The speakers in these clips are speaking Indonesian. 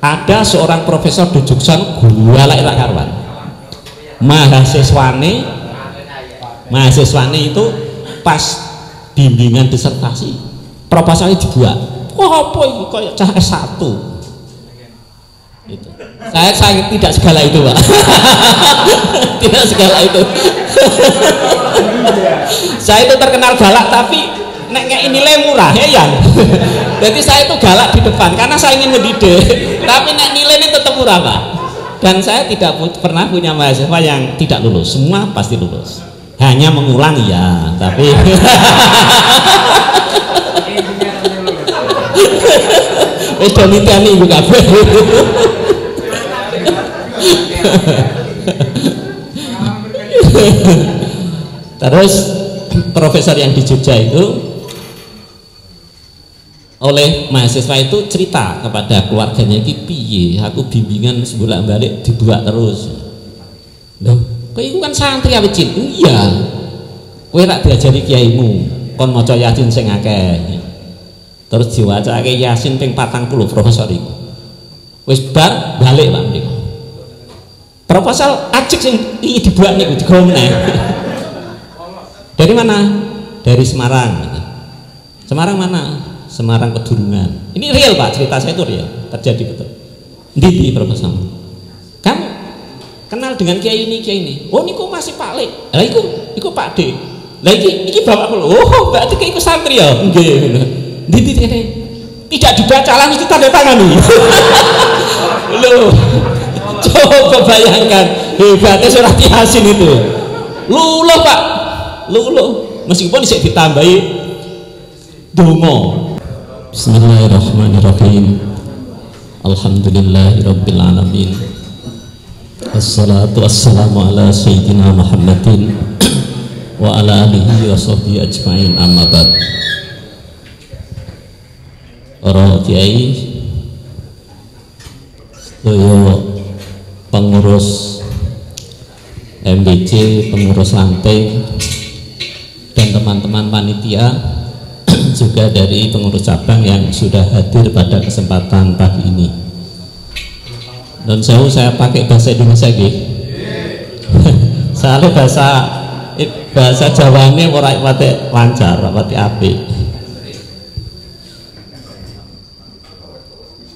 ada seorang profesor di Jogja galak tak karuan. Mahasiswane itu pas bimbingan disertasi proposalnya dibuat. Wah, apa itu kayak cah S1. Itu. Saya tidak segala itu, Pak. Tidak segala itu. Saya itu terkenal galak, tapi nek nilai murah ya yang. Jadi saya itu galak di depan karena saya ingin mendidik, tapi nek nilai ini tetap murah, Pak. Dan saya tidak pernah punya mahasiswa yang tidak lulus, semua pasti lulus. Hanya mengulang ya, tapi wis do niteni iku kabeh. Terus profesor yang di Jogja itu oleh mahasiswa itu cerita kepada keluarganya, iki piye aku bimbingan sebolak-balik dibuat terus. Loh, kowe iku kan santri awit cilik. Iya. Kowe rak diajari kiaimu kon maca Yasin sing akeh. Terus diwacake Yasin ping 40 profesor iku. Wis bar balik Pak mriko. Proposal ajek sing iki dibuat niku digawe meneh. Dari mana? Dari Semarang. Semarang mana? Semarang Kedurungan. Ini real Pak, cerita saya itu real, terjadi betul. Ndi proposal. Kamu kenal dengan kiai ini? Oh niku masih Pak Le. Lah iku Pak D. Lah iki bapak kula. Oh, berarti iku santri ya. Nggih. Ndi tidak dibaca langsung tanda tangan nih. Loh. Coba bayangkan hebatnya surat Yasin itu. Luluh Pak. Luluh. Meskipun bisa ditambahi donga. Bismillahirrahmanirrahim. Alhamdulillahirabbil alamin. Wassalatu wassalamu ala sayyidina Muhammadin wa ala alihi wa sahbihi ajmain, amma ba'd. Para kiai, sedaya pengurus MBC, pengurus lantai, dan teman-teman panitia, juga dari pengurus cabang yang sudah hadir pada kesempatan pagi ini. Dan saya pakai bahasa Indonesia gitu. Soalnya bahasa Jawane ora pati lancar, pati apik.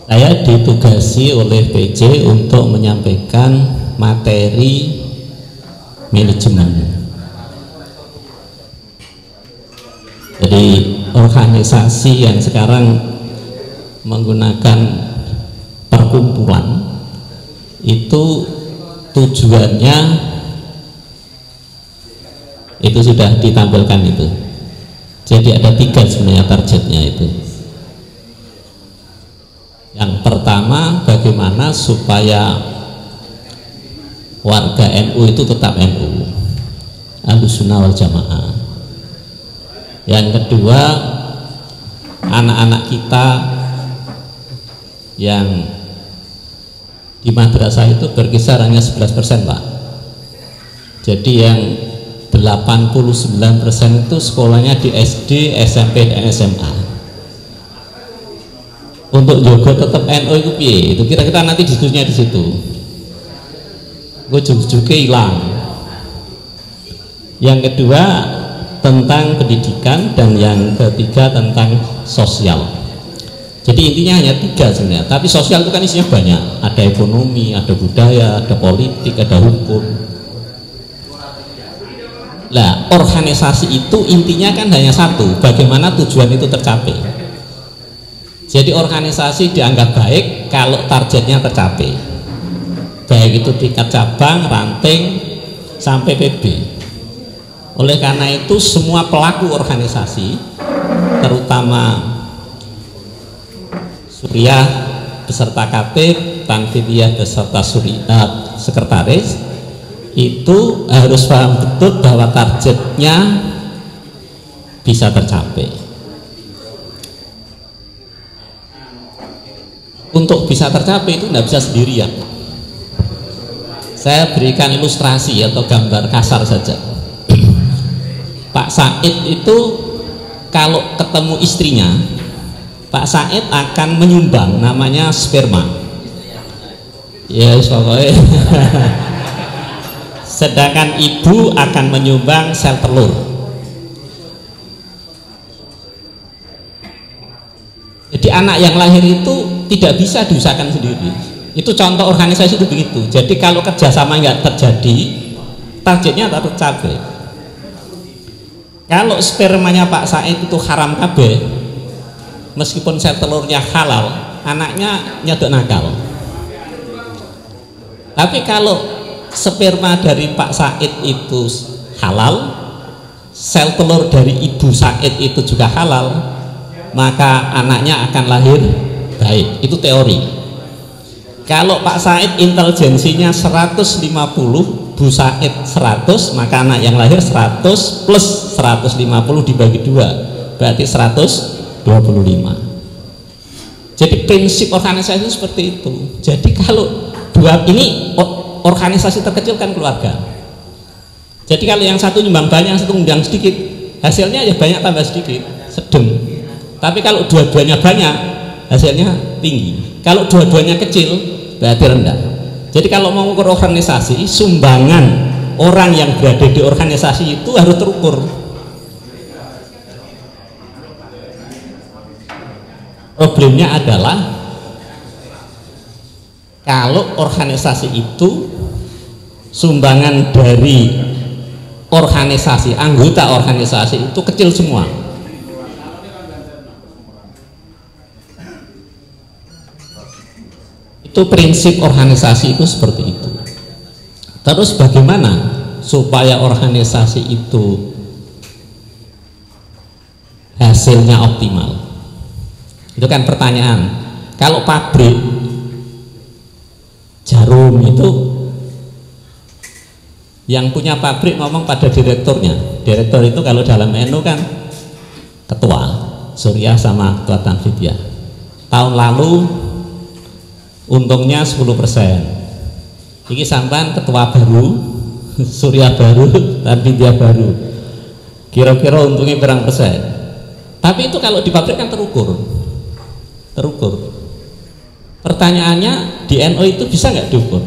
Saya ditugasi oleh PJ untuk menyampaikan materi manajemen. Jadi organisasi yang sekarang menggunakan perkumpulan itu tujuannya itu sudah ditampilkan itu. Jadi ada 3 sebenarnya targetnya itu. Yang pertama, bagaimana supaya warga NU itu tetap NU, Ahlussunnah wal Jamaah. Yang kedua, anak-anak kita yang di madrasah itu berkisar hanya 11% Pak. Jadi yang 89% itu sekolahnya di SD, SMP, dan SMA. Untuk jaga tetap NU itu piye? Itu kira-kira nanti diskusinya di situ. Gue juga hilang. Yang kedua tentang pendidikan, dan yang ketiga tentang sosial. Jadi intinya hanya 3 sebenarnya. Tapi sosial itu kan isinya banyak. Ada ekonomi, ada budaya, ada politik, ada hukum. Lah organisasi itu intinya kan hanya satu. Bagaimana tujuan itu tercapai. Jadi organisasi dianggap baik kalau targetnya tercapai, baik itu tingkat cabang, ranting, sampai PB. Oleh karena itu semua pelaku organisasi, terutama Suriah beserta Katib, Tanfidiyah beserta sekretaris, itu harus paham betul bahwa targetnya bisa tercapai. Untuk bisa tercapai itu tidak bisa sendirian. Saya berikan ilustrasi atau gambar kasar saja. Pak Said itu kalau ketemu istrinya, Pak Said akan menyumbang namanya sperma. Ya pokoknya sedangkan ibu akan menyumbang sel telur. Jadi anak yang lahir itu tidak bisa diusahakan sendiri. Itu contoh organisasi itu begitu. Jadi kalau kerjasama nggak terjadi, targetnya tak tercapai. Kalau spermanya Pak Said itu haram kabeh, meskipun sel telurnya halal, anaknya nyodok nakal. Tapi kalau sperma dari Pak Said itu halal, sel telur dari Ibu Said itu juga halal, maka anaknya akan lahir baik. Itu teori. Kalau Pak Said intelijensinya 150, Bu Said 100, maka anak yang lahir 100 plus 150 dibagi 2 berarti 125. Jadi prinsip organisasi itu seperti itu. Jadi kalau dua ini organisasi terkecil kan keluarga. Jadi kalau yang satu nyumbang banyak, yang satu nyumbang sedikit, hasilnya ya banyak tambah sedikit, sedang. Tapi kalau dua-duanya banyak, hasilnya tinggi. Kalau dua-duanya kecil, berarti rendah. Jadi kalau mau mengukur organisasi, sumbangan orang yang berada di organisasi itu harus terukur. Problemnya adalah kalau organisasi itu sumbangan dari organisasi, anggota organisasi itu kecil semua. Itu prinsip organisasi itu seperti itu. Terus bagaimana supaya organisasi itu hasilnya optimal? Itu kan pertanyaan. Kalau pabrik jarum itu yang punya pabrik ngomong pada direkturnya. Direktur itu kalau dalam NU kan ketua Suriah sama ketua Tanfidiyah. Tahun lalu untungnya 10%. Ini sampan ketua baru, Suriah baru, Tanfidiyah baru. Kira-kira untungnya berapa persen? Tapi itu kalau di pabrik kan terukur. Terukur. Pertanyaannya di NU itu bisa nggak diukur?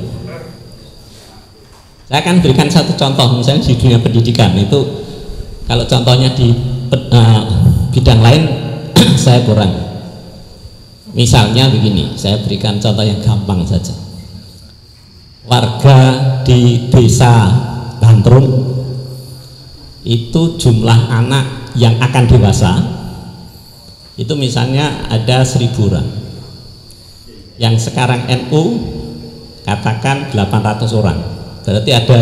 Saya akan berikan satu contoh, misalnya di dunia pendidikan itu, kalau contohnya di bidang lain saya kurang. Misalnya begini, saya berikan contoh yang gampang saja. Warga di desa Bantrum itu jumlah anak yang akan dewasa itu misalnya ada 1000 orang. Yang sekarang NU katakan 800 orang. Berarti ada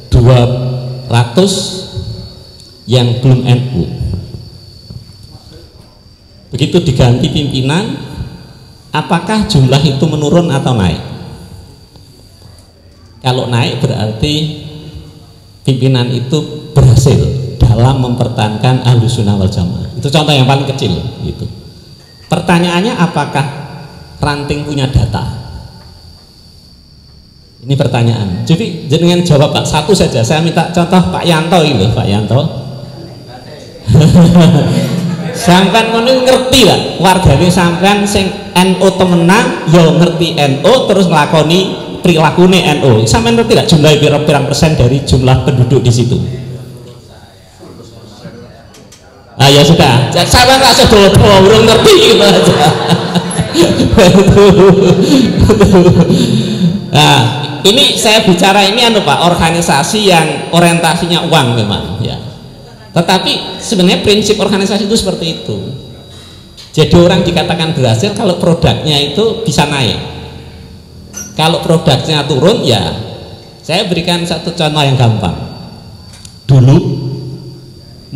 200 yang belum NU. Begitu diganti pimpinan, apakah jumlah itu menurun atau naik? Kalau naik berarti pimpinan itu berhasil dalam mempertahankan Ahlussunnah wal Jamaah. Itu contoh yang paling kecil gitu. Pertanyaannya, apakah ranting punya data? Ini pertanyaan. Jadi jenengan jawab Pak, satu saja. Saya minta contoh Pak Yanto ini, Pak Yanto. Sampean ngono ngerti lah, wargane sampean sing NU temenan ya ngerti NU terus nglakoni prilakune NU. Sampean ngerti lah jumlah pirang persen dari jumlah penduduk di situ? Ah ya sudah, sampean tak sedo urung ngerti gitu aja. Nah, ini saya bicara ini Pak, organisasi yang orientasinya uang memang ya. Tetapi sebenarnya prinsip organisasi itu seperti itu. Jadi orang dikatakan berhasil kalau produknya itu bisa naik. Kalau produknya turun ya, saya berikan satu contoh yang gampang. Dulu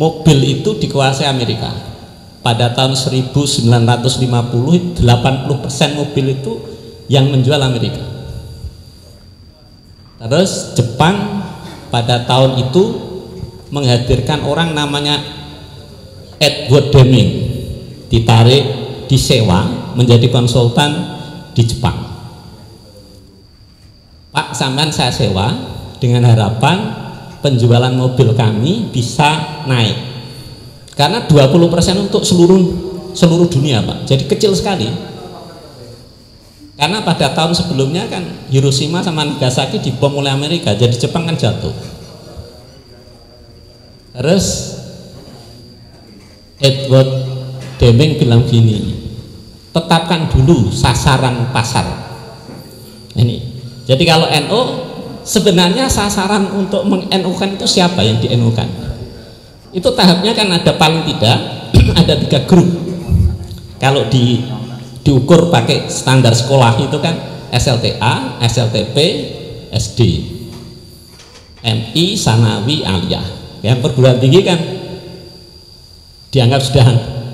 mobil itu dikuasai Amerika. Pada tahun 1950 80% mobil itu yang menjual Amerika. Terus Jepang pada tahun itu menghadirkan orang namanya Edward Deming, ditarik, disewa menjadi konsultan di Jepang. Pak, sampean saya sewa dengan harapan penjualan mobil kami bisa naik, karena 20% untuk seluruh dunia Pak, jadi kecil sekali. Karena pada tahun sebelumnya kan Hiroshima sama Nagasaki dibom oleh Amerika, jadi Jepang kan jatuh. Terus Edward Deming bilang gini, tetapkan dulu sasaran pasar. Ini. Jadi kalau NU sebenarnya sasaran untuk meng-NU-kan itu siapa yang di-NU-kan? Itu tahapnya kan ada paling tidak ada 3 grup. Kalau diukur pakai standar sekolah itu kan SLTA, SLTP, SD, MI, Sanawi, Aliyah. Yang perguruan tinggi kan dianggap sudah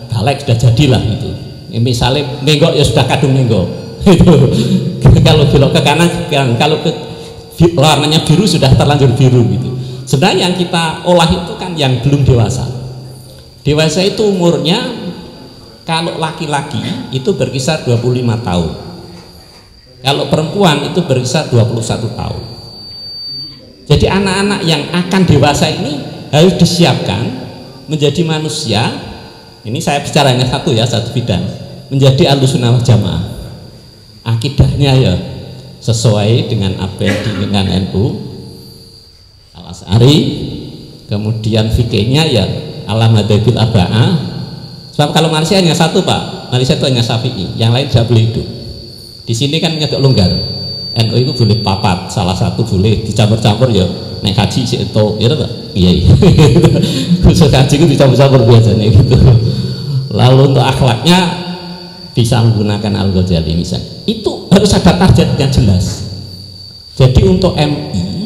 balik, sudah jadilah itu. Misalnya nenggok ya sudah kadung nenggok. Itu kalau belok ke kanan, kalau ke warnanya biru sudah terlanjur biru gitu. Sebenarnya yang kita olah itu kan yang belum dewasa. Dewasa itu umurnya kalau laki-laki itu berkisar 25 tahun. Kalau perempuan itu berkisar 21 tahun. Jadi anak-anak yang akan dewasa ini harus disiapkan menjadi manusia. Ini saya bicaranya satu bidang, menjadi Ahlussunnah wal Jamaah. Akidahnya ya sesuai dengan apa yang diinginkan NU Al-Asy'ari, kemudian fikihnya ya ala madzhabil arba'ah. Sebab kalau Malaysia hanya satu Pak, Malaysia itu hanya Syafi'i, yang lain tidak boleh hidup. Di sini kan agak longgar. NU itu boleh papat, salah satu boleh dicampur-campur ya. Naik haji sih itu, ya Pak. Iya. Khusus haji itu dicampur-campur biasanya gitu. Lalu untuk akhlaknya bisa menggunakan Al-Ghazali misalnya. Itu harus ada target yang jelas. Jadi untuk MI,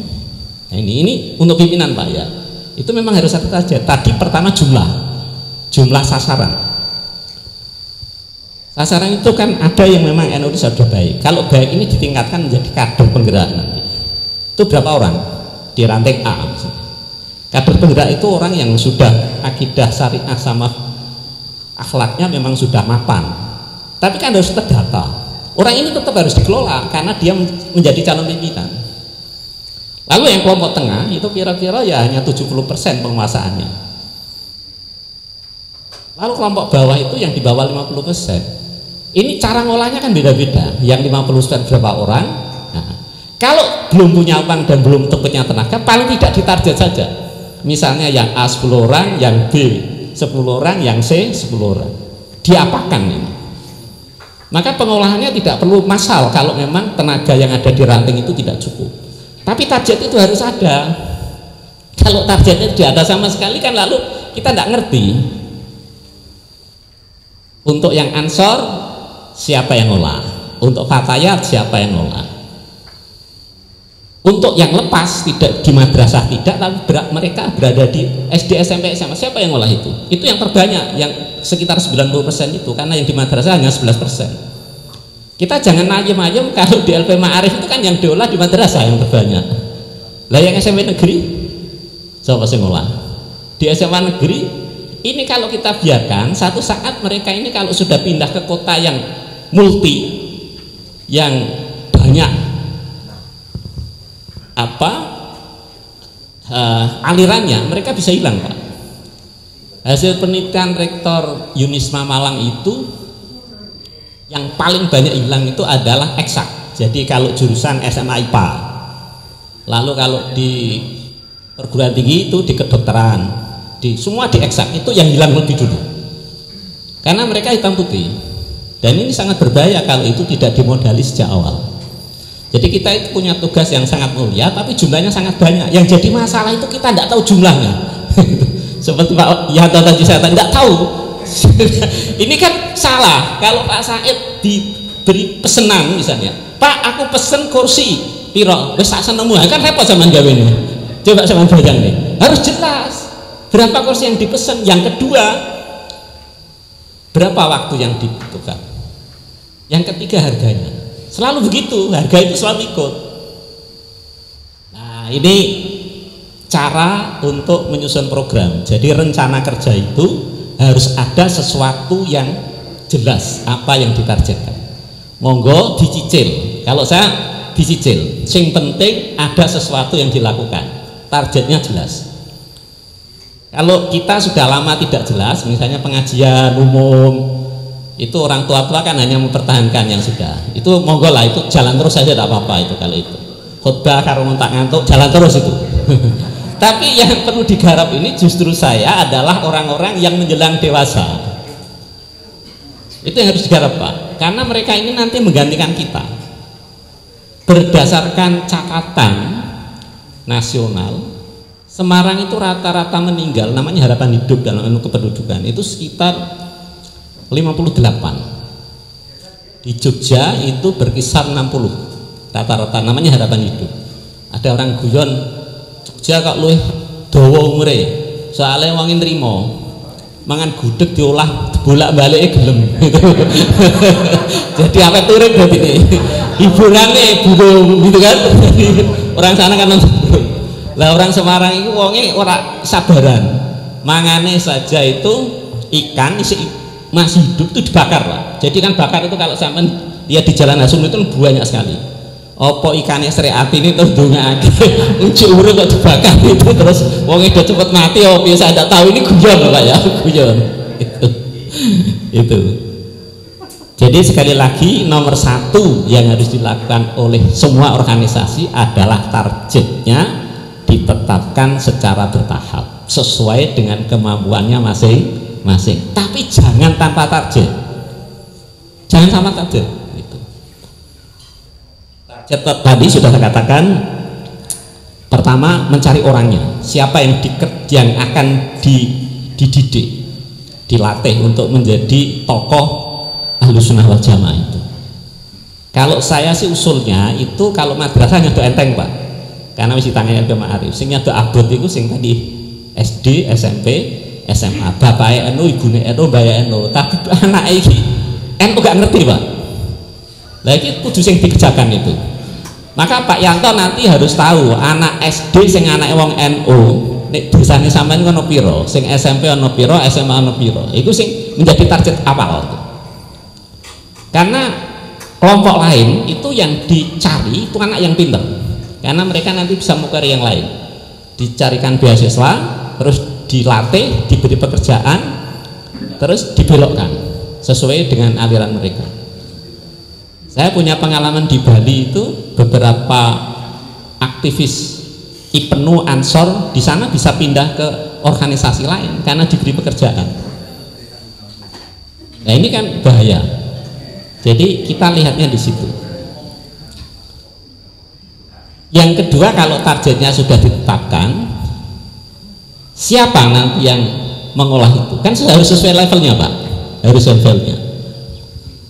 nah ini untuk pimpinan Pak ya, itu memang harus ada target. Tadi pertama jumlah sasaran. Sasaran itu kan ada yang memang NU sudah baik. Kalau baik ini ditingkatkan menjadi kader penggerak nanti. Itu berapa orang di ranting A misalnya. Kader penggerak itu orang yang sudah akidah syariah sama akhlaknya memang sudah mapan. Tapi kan harus terdata. Orang ini tetap harus dikelola karena dia menjadi calon pimpinan. Lalu yang kelompok tengah itu kira-kira ya hanya 70% penguasaannya. Lalu kelompok bawah itu yang di bawah 50%. Ini cara ngolahnya kan beda-beda. Yang 50% berapa orang? Nah, kalau belum punya uang dan belum punya tenaga, paling tidak ditarget saja. Misalnya yang A 10 orang, yang B 10 orang, yang C 10 orang. Diapakan ini? Maka pengolahannya tidak perlu massal kalau memang tenaga yang ada di ranting itu tidak cukup. Tapi target itu harus ada. Kalau targetnya tidak ada sama sekali kan lalu kita tidak ngerti. Untuk yang Ansor siapa yang ngolah? Untuk Fatayat siapa yang ngolah? Untuk yang lepas tidak di madrasah tidak, tapi mereka berada di SD, SMP, SMA, siapa yang ngolah itu? Itu yang terbanyak, yang sekitar 90% itu, karena yang di madrasah hanya 11%. Kita jangan ayem-ayem kalau di LP Ma'arif itu kan yang diolah di madrasah yang terbanyak. Lah yang SMP negeri siapa yang ngolah? Di SMA negeri ini kalau kita biarkan, satu saat mereka ini kalau sudah pindah ke kota yang multi, yang banyak alirannya, mereka bisa hilang Pak. Hasil penelitian Rektor Unisma Malang itu yang paling banyak hilang itu adalah eksak. Jadi kalau jurusan SMA IPA, lalu kalau di perguruan tinggi itu di kedokteran, semua di eksak itu yang hilang lebih dulu. Karena mereka hitam putih. Dan ini sangat berbahaya kalau itu tidak dimodali sejak awal. Jadi kita itu punya tugas yang sangat mulia, tapi jumlahnya sangat banyak. Yang jadi masalah itu kita tidak tahu jumlahnya. Seperti Pak Yanto tadi saya tidak tahu. Ini kan salah. Kalau Pak Said diberi pesanan misalnya, Pak aku pesen kursi piro, wis tak senemu, kan repot zaman gawe ini. Coba sama bayang nih. Harus jelas berapa kursi yang dipesan. Yang kedua, berapa waktu yang dibutuhkan. Yang ketiga harganya. Selalu begitu, harga itu selalu ikut. Nah ini cara untuk menyusun program. Jadi rencana kerja itu harus ada sesuatu yang jelas apa yang ditargetkan. Monggo dicicil. Kalau saya dicicil, yang penting ada sesuatu yang dilakukan, targetnya jelas. Kalau kita sudah lama tidak jelas, misalnya pengajian umum Itu orang tua-tua kan hanya mempertahankan yang sudah. Itu monggo lah, itu jalan terus saja, tidak apa-apa itu. Kalau itu khutbah karo ngontak ngantuk, jalan terus itu. Tapi yang perlu digarap ini justru saya adalah orang-orang yang menjelang dewasa. Itu yang harus digarap, Pak, karena mereka ini nanti menggantikan kita. Berdasarkan catatan nasional, Semarang itu rata-rata meninggal, namanya harapan hidup dalam ilmu kependudukan, itu sekitar 58. Di Jogja itu berkisar 60 rata-rata, namanya harapan hidup. Ada orang guyon, Jogja kok luwih dawa umure, soalnya wong nrimo mangan gudeg diolah bolak-balik gelem gitu. Jadi apa turun berarti ini hiburannya burung gitu kan. Orang sana kan lah, orang Semarang itu wongnya ora sabaran, mangane saja itu ikan masih hidup itu dibakar, Pak. Jadi kan bakar itu kalau sampai dia di Jalan Hasum itu banyak sekali. Opo ikannya seriati ini terus dongake ujuk urip kok dibakar itu, terus wongnya udah cepet mati. Oh biasa tidak tahu, ini guyon, Pak ya, guyon itu. Jadi sekali lagi, nomor satu yang harus dilakukan oleh semua organisasi adalah targetnya ditetapkan secara bertahap sesuai dengan kemampuannya masing-masing. Tapi jangan tanpa target, jangan sama target. Target tadi sudah saya katakan, pertama mencari orangnya, siapa yang akan dididik, dilatih untuk menjadi tokoh Ahlus Sunnah wal Jamaah itu. Kalau saya sih usulnya itu, kalau madrasah nyodok enteng, Pak, karena mesti tangannya ke Ma'arif. Sing nyodok abot itu sing tadi SD, SMP, SMA, bapaknya NU, ibunya NU, bayar NU, tapi anak ini NU gak ngerti, Pak. Lagi kudu sing dikerjakan itu. Maka Pak Yanto nanti harus tahu anak SD sing anak wong NU nek desane sampean ono piro, sing SMP ono piro, SMA ono piro. Itu sing menjadi target awal. Karena kelompok lain itu yang dicari itu anak yang pintar, karena mereka nanti bisa mengukir yang lain, dicarikan beasiswa, terus dilatih, diberi pekerjaan, terus dibelokkan sesuai dengan aliran mereka. Saya punya pengalaman di Bali itu, beberapa aktivis IPNU Ansor di sana bisa pindah ke organisasi lain karena diberi pekerjaan. Nah ini kan bahaya. Jadi kita lihatnya di situ. Yang kedua, kalau targetnya sudah ditetapkan, siapa nanti yang mengolah itu? Kan harus sesuai levelnya, Pak. Harus levelnya.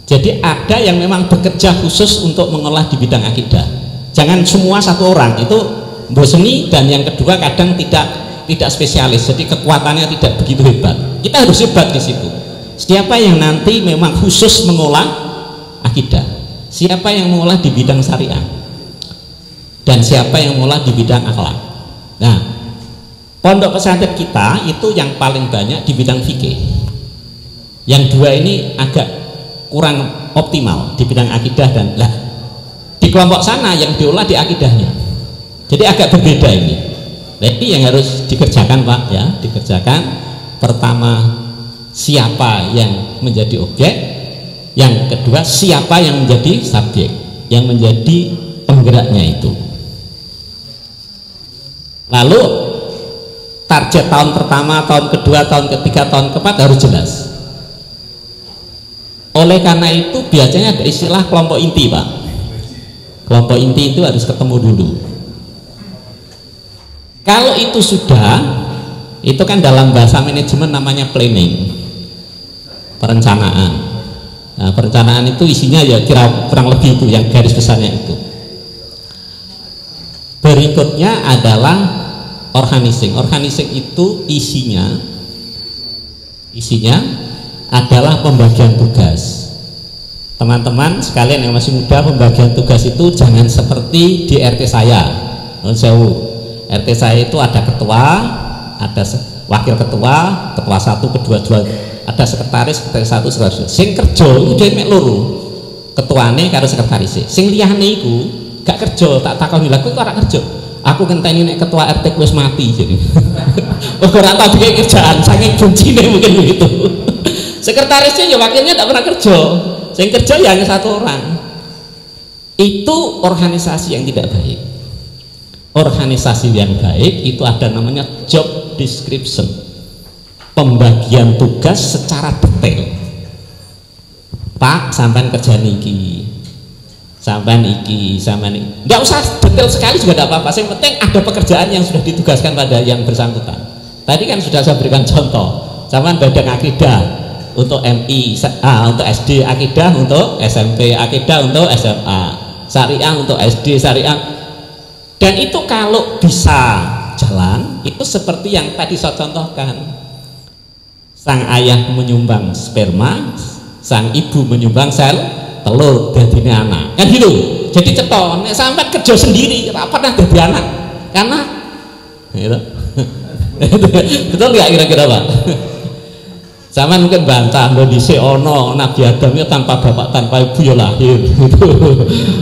Jadi ada yang memang bekerja khusus untuk mengolah di bidang akidah. Jangan semua satu orang, itu boseni. Dan yang kedua, kadang tidak spesialis, jadi kekuatannya tidak begitu hebat. Kita harus hebat di situ. Siapa yang nanti memang khusus mengolah akidah, siapa yang mengolah di bidang syariah, dan siapa yang mengolah di bidang akhlak. Nah, pondok pesantren kita itu yang paling banyak di bidang fikih. Yang dua ini agak kurang optimal di bidang akidah, dan lah di kelompok sana yang diolah di akidahnya, jadi agak berbeda ini. Jadi yang harus dikerjakan, Pak, ya, dikerjakan pertama siapa yang menjadi objek, yang kedua siapa yang menjadi subjek, yang menjadi penggeraknya itu. Lalu target tahun pertama, tahun kedua, tahun ketiga, tahun keempat harus jelas. Oleh karena itu biasanya ada istilah kelompok inti, Pak. Kelompok inti itu harus ketemu dulu. Kalau itu sudah, itu kan dalam bahasa manajemen namanya planning, perencanaan. Nah, perencanaan itu isinya ya kurang lebih itu, yang garis besarnya itu. Berikutnya adalah organizing. Organizing itu isinya adalah pembagian tugas. Teman-teman sekalian yang masih muda, pembagian tugas itu jangan seperti di RT saya. RT saya itu ada ketua, ada wakil ketua, ketua satu, kedua, ada sekretaris, sekretaris satu, sekretaris dua. Sing kerja udah mek loro, ketuane karo sekretaris. Sing liyane iku gak kerja, tak takoni lha kok ora kerja. Aku ngenteni nek ketua RT wis mati jadi. Ora tak bikin kerjaan, saking bencine mungkin begitu. Sekretarisnya ya wakilnya tidak pernah kerja, yang kerja ya hanya satu orang. Itu organisasi yang tidak baik. Organisasi yang baik itu ada namanya job description, pembagian tugas secara detail. Pak, sampean kerja niki, sampean iki, sampean iki. Nggak usah detail sekali juga tidak apa-apa. Yang penting ada pekerjaan yang sudah ditugaskan pada yang bersangkutan. Tadi kan sudah saya berikan contoh. Sampean badang akidah untuk MI, untuk SD akidah, untuk SMP akidah, untuk SMA, syariah untuk SD syariah. Dan itu kalau bisa jalan, itu seperti yang tadi saya contohkan. Sang ayah menyumbang sperma, sang ibu menyumbang sel telur dadine anak. Kan gitu. Jadi ceton, sampai kerja sendiri, apa pernah jadi anak. Karena gitu. Betul nggak kira-kira Pak? Sama mungkin bantah, lo dhisik ono Nabi Adam ya tanpa bapak tanpa ibu ya lahir.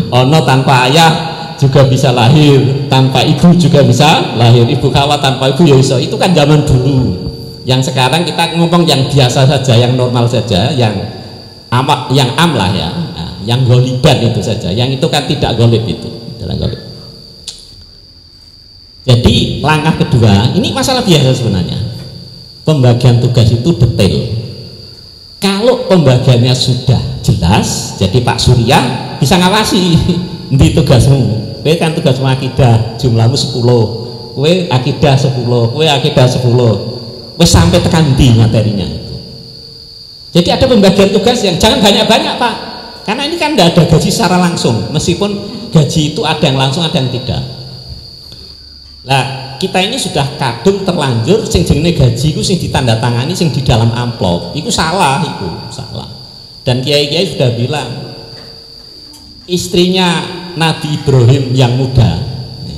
Ono tanpa ayah juga bisa lahir, tanpa ibu juga bisa lahir. Ibu Hawa tanpa ibu ya iso. Itu kan zaman dulu. Yang sekarang kita ngomong yang biasa saja, yang normal saja, yang am lah ya, nah, yang goliban itu saja. Yang itu kan tidak golib itu, dalam golib. Jadi langkah kedua, ini masalah biasa sebenarnya. Pembagian tugas itu detail. Kalau pembagiannya sudah jelas, jadi Pak Surya bisa ngawasi di tugasmu. Kowe kan tugasmu akidah, jumlahmu 10. Kowe akidah 10, kowe akidah 10. Kowe sampai tekan di materinya itu. Jadi ada pembagian tugas yang jangan banyak-banyak Pak. Karena ini kan tidak ada gaji secara langsung. Meskipun gaji itu ada yang langsung, ada yang tidak. Nah, kita ini sudah kadung terlanjur sing jenenge gaji itu sing ditandatangani sing di dalam amplop. Itu salah, itu salah. Dan kiai-kiai sudah bilang istrinya Nabi Ibrahim yang muda,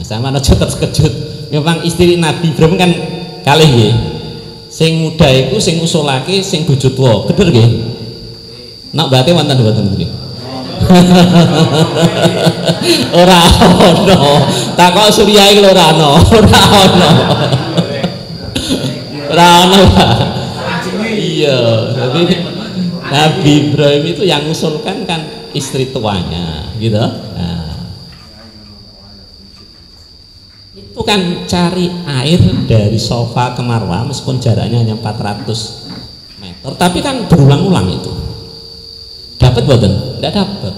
sama aja terkejut. Memang istri Nabi Ibrahim kan kalih nggih. Sing muda itu sing usulake sing bojo tuwa. Bener nggih? Nak berarti wonten nggih. Ora ono. Takok Surya iki ora ono. Ora ono. Iya, tapi Nabi Ibrahim itu yang usulkan kan istri tuanya, gitu. Nah, itu kan cari air dari Sofa ke Marwah meskipun jaraknya hanya 400 meter, tapi kan berulang-ulang itu. Dapat boten? Tidak dapat.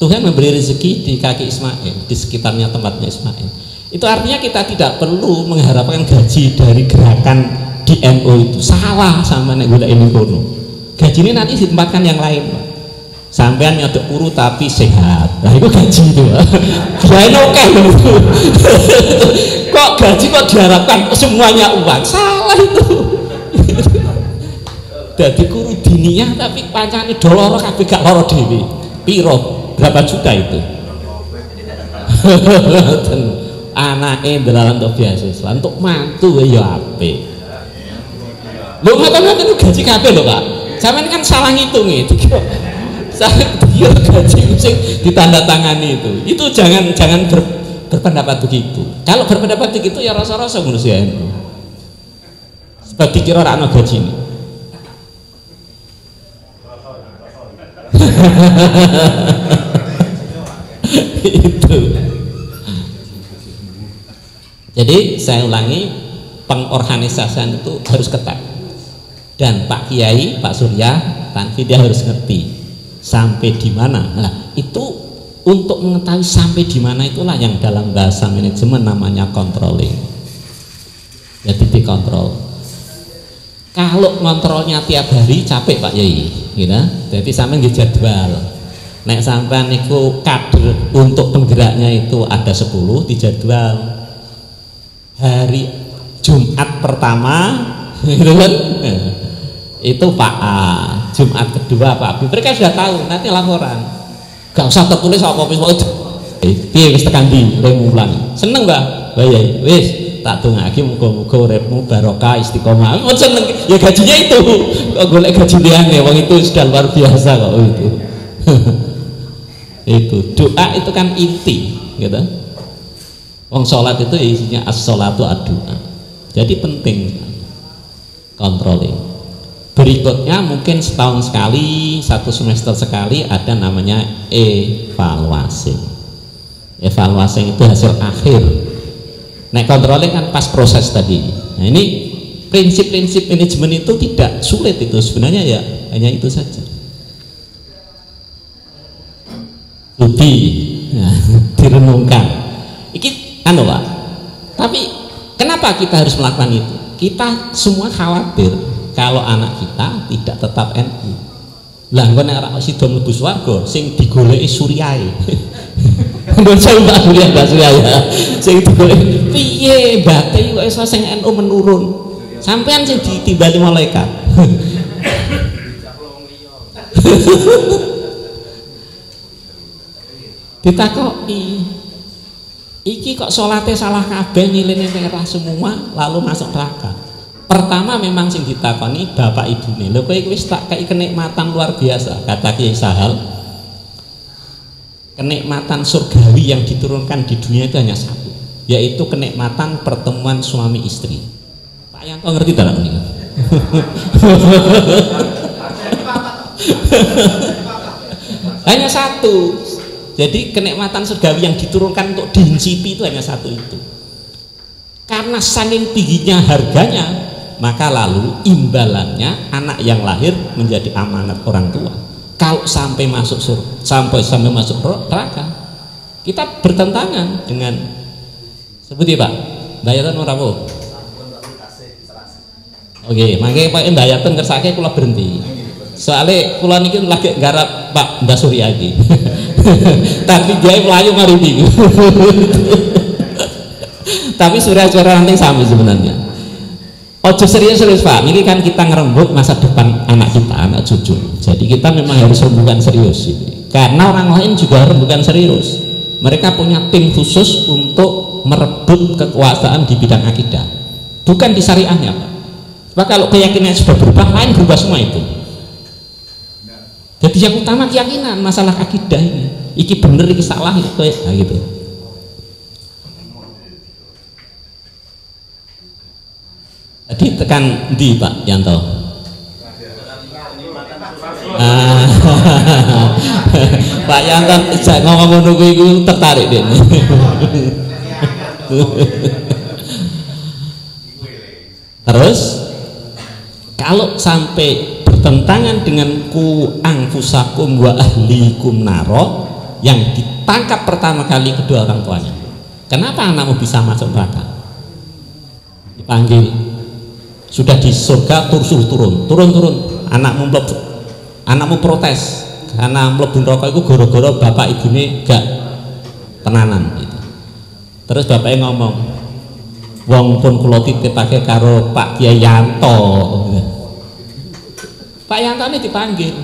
Tuhan memberi rezeki di kaki Ismail, di sekitarnya tempatnya Ismail. Itu artinya kita tidak perlu mengharapkan gaji dari gerakan di NU itu. Salah sama nek golek ini kono. Gaji ini nanti ditempatkan yang lain, Pak. Sampean nyodok puru tapi sehat. Nah itu gaji itu. Biarin oke itu. Kok gaji kok diharapkan semuanya uang? Salah itu. Jadi kuru diniyah tapi pancane doloro kabeh gak loro dhewe. Piro? Berapa juta itu? Anake ndelalan untuk beasiswa, untuk mantu ya apik. Lho ngoten-ngoten gaji kabeh lho, Pak. Sampeyan kan salah ngitung itu. Dia gaji sing ditandatangani itu jangan berpendapat begitu. Kalau berpendapat begitu ya rasa-rasa ngurus ya NU. Sebab dikira ora ana gaji ini. Itu. Jadi saya ulangi, pengorganisasian itu harus ketat. Dan Pak Kiai, Pak Surya, Tanfi dia harus ngerti sampai di mana. Nah, itu untuk mengetahui sampai di mana itulah yang dalam bahasa manajemen namanya controlling. Jadi dikontrol. Kalau ngontrolnya tiap hari capek Pak Yai, gitu. Jadi sampai nggih jadwal. Nek sampean niku kader untuk penggeraknya itu ada 10 di jadwal. Hari Jumat pertama gitu kan. Itu Pak A, Jumat kedua Pak B. Mereka sudah tahu, nanti laporan. Gak usah tertulis apa-apa piye wis tekan ndi mulang. Seneng Mbak? Bayai. Wis tak dongake muga-muga uripmu barokah istiqomah. Seneng ya gajinya itu. Kok golek gaji liyane wong itu sudah luar biasa kok itu. Itu doa itu kan inti, gitu. Wong sholat itu isinya as-sholatu ad-doa. Jadi penting controlling. Berikutnya mungkin setahun sekali, 1 semester sekali ada namanya evaluasi. Evaluasi itu hasil akhir. Nek kontrolnya kan pas proses tadi. Nah ini prinsip-prinsip manajemen itu tidak sulit itu sebenarnya, ya hanya itu saja. Studi, ya, direnungkan. Iki anu Pak. Tapi kenapa kita harus melakukan itu? Kita semua khawatir kalau anak kita tidak tetap NU. Lah engko nek ora sida mlebu swarga sing digoleki suryae. Mbok coba Mbak Surya ya. Sing digoleki piye mbate kok iso sing NU menurun. Sampean sing ditimbali malaikat. Ditakoki, iki kok salate salah kabeh, nilainya merah semua lalu masuk neraka. Pertama memang sing ditakoni bapak ibune, lho kowe wis tak kei kenikmatan luar biasa, kata Kiai Sahal. Kenikmatan surgawi yang diturunkan di dunia itu hanya satu, yaitu kenikmatan pertemuan suami istri. Pak Yanto ngerti tak ini? Hanya satu. Jadi kenikmatan surgawi yang diturunkan untuk diincipi itu hanya satu itu. Karena saking tingginya harganya, maka lalu imbalannya anak yang lahir menjadi amanat orang tua. Kalau sampai masuk surga, sampai masuk neraka, kita bertentangan dengan sebuti Pak. Bayatan ora apa? Oke, makanya Pak Bayatan kersake kula berhenti. Soalnya kula niki lagi garap Pak Mbak Surya iki. Tapi dia melayu mari iki. Tapi surya-surya nanti sama sebenarnya. Ojo serius-serius Pak, ini kan kita ngerembuk masa depan anak kita, anak cucu. Jadi kita memang harus rembukan serius ini. Karena orang lain juga rembukan serius. Mereka punya tim khusus untuk merebut kekuasaan di bidang akidah. Bukan di syariahnya Pak. Sebab kalau keyakinan sudah berubah, lain berubah semua itu. Jadi yang utama keyakinan, masalah akidah ini. Iki bener, iki salah, itu nah gitu. Jadi tekan di Pak Yanto. Pak Yanto ngomong ngono kuwi iku tertarik dene. Terus kalau sampai bertentangan dengan ku anfusakum wa ahlikum naro, yang ditangkap pertama kali kedua orang tuanya. Kenapa anakmu bisa masuk neraka? Dipanggil. Sudah di surga turun, anakmu protes karena mlebu neraka itu gara-gara bapak ibune gak tenanan gitu. Terus bapaknya ngomong, wong pun kula titipake karo Pak Kiai Yanto. Pak Yanto ini dipanggil,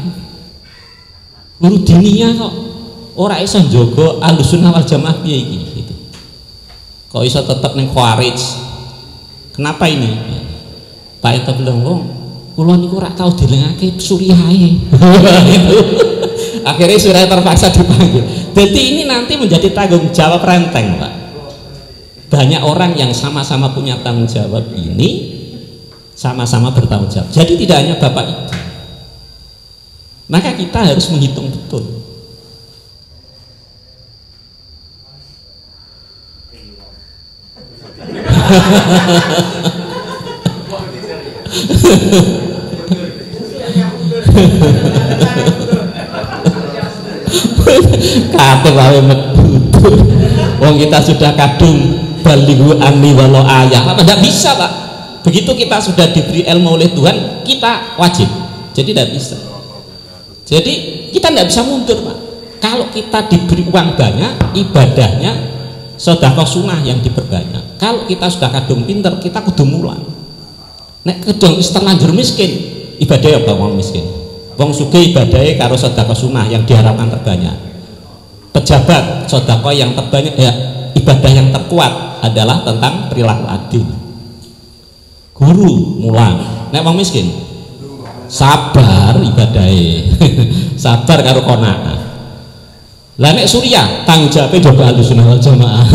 guru diniyah kok ora iso njogo Ahlussunnah wal Jamaah piye iki gitu. Kok iso tetep ning Khawarij? Kenapa ini? Pak itu bilang, wong kula niku ora tau dilengake suryahe. Akhirnya surya terpaksa dipanggil. Jadi ini nanti menjadi tanggung jawab renteng Pak. Banyak orang yang sama-sama punya tanggung jawab ini, sama-sama bertanggung jawab. Jadi tidak hanya bapak ibu. Maka kita harus menghitung betul. Kata wae metu. Wong kita sudah kadung balighu anni walau ayah. Apa enggak bisa Pak? Begitu kita sudah diberi ilmu oleh Tuhan, kita wajib. Jadi tidak bisa. Jadi kita tidak bisa mundur Pak. Kalau kita diberi uang banyak, ibadahnya sedekah sunnah yang diperbanyak. Kalau kita sudah kadung pinter, kita kudu mulang. Nek kedong terlanjur miskin, ibadah apa wong miskin? Wong sugih ibadahnya karo sedekah sunnah yang diharapkan terbanyak. Pejabat sedekah yang terbanyak, ya ibadah yang terkuat adalah tentang perilaku adil. Guru mulang. Nek wong miskin sabar ibadahnya. Sabar karo qanaah. Lah nek surya tanggung jawabnya coba Ahlussunnah wal Jamaah.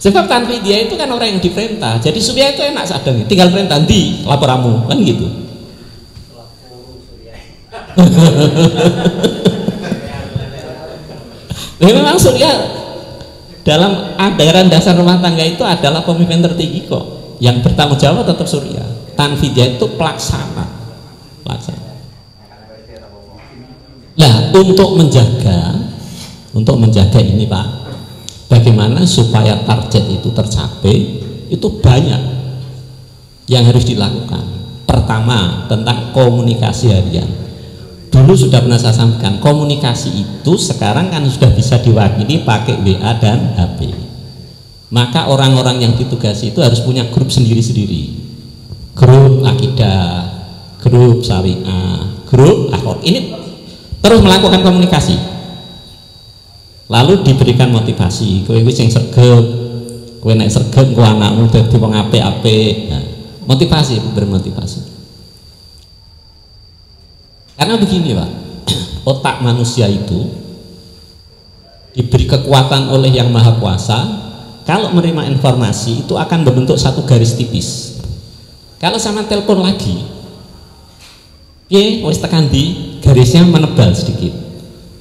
Sebab tanfi dia itu kan orang yang diperintah. Jadi Surya itu enak sadang, tinggal perintah di laporamu kan gitu. Memang Surya dalam anggaran dasar rumah tangga itu adalah pemimpin tertinggi kok. Yang bertanggung jawab tetap Surya. Tanfi dia itu pelaksana. Nah, untuk menjaga ini Pak, bagaimana supaya target itu tercapai, itu banyak yang harus dilakukan. Pertama, tentang komunikasi harian. Dulu sudah pernah saya sampaikan, komunikasi itu sekarang kan sudah bisa diwakili pakai WA dan HP. Maka orang-orang yang ditugasi itu harus punya grup sendiri-sendiri. Grup akidah, grup syariah, grup akhwat. Ini terus melakukan komunikasi. Lalu diberikan motivasi, kowe wis sing sregep, kowe nek sregep kowe anakmu dadi wong apik-apik. Nah, motivasi, bermotivasi. Karena begini Pak, otak manusia itu diberi kekuatan oleh Yang Maha Kuasa. Kalau menerima informasi itu akan membentuk satu garis tipis. Kalau sama telepon lagi, wis tekan di garisnya menebal sedikit.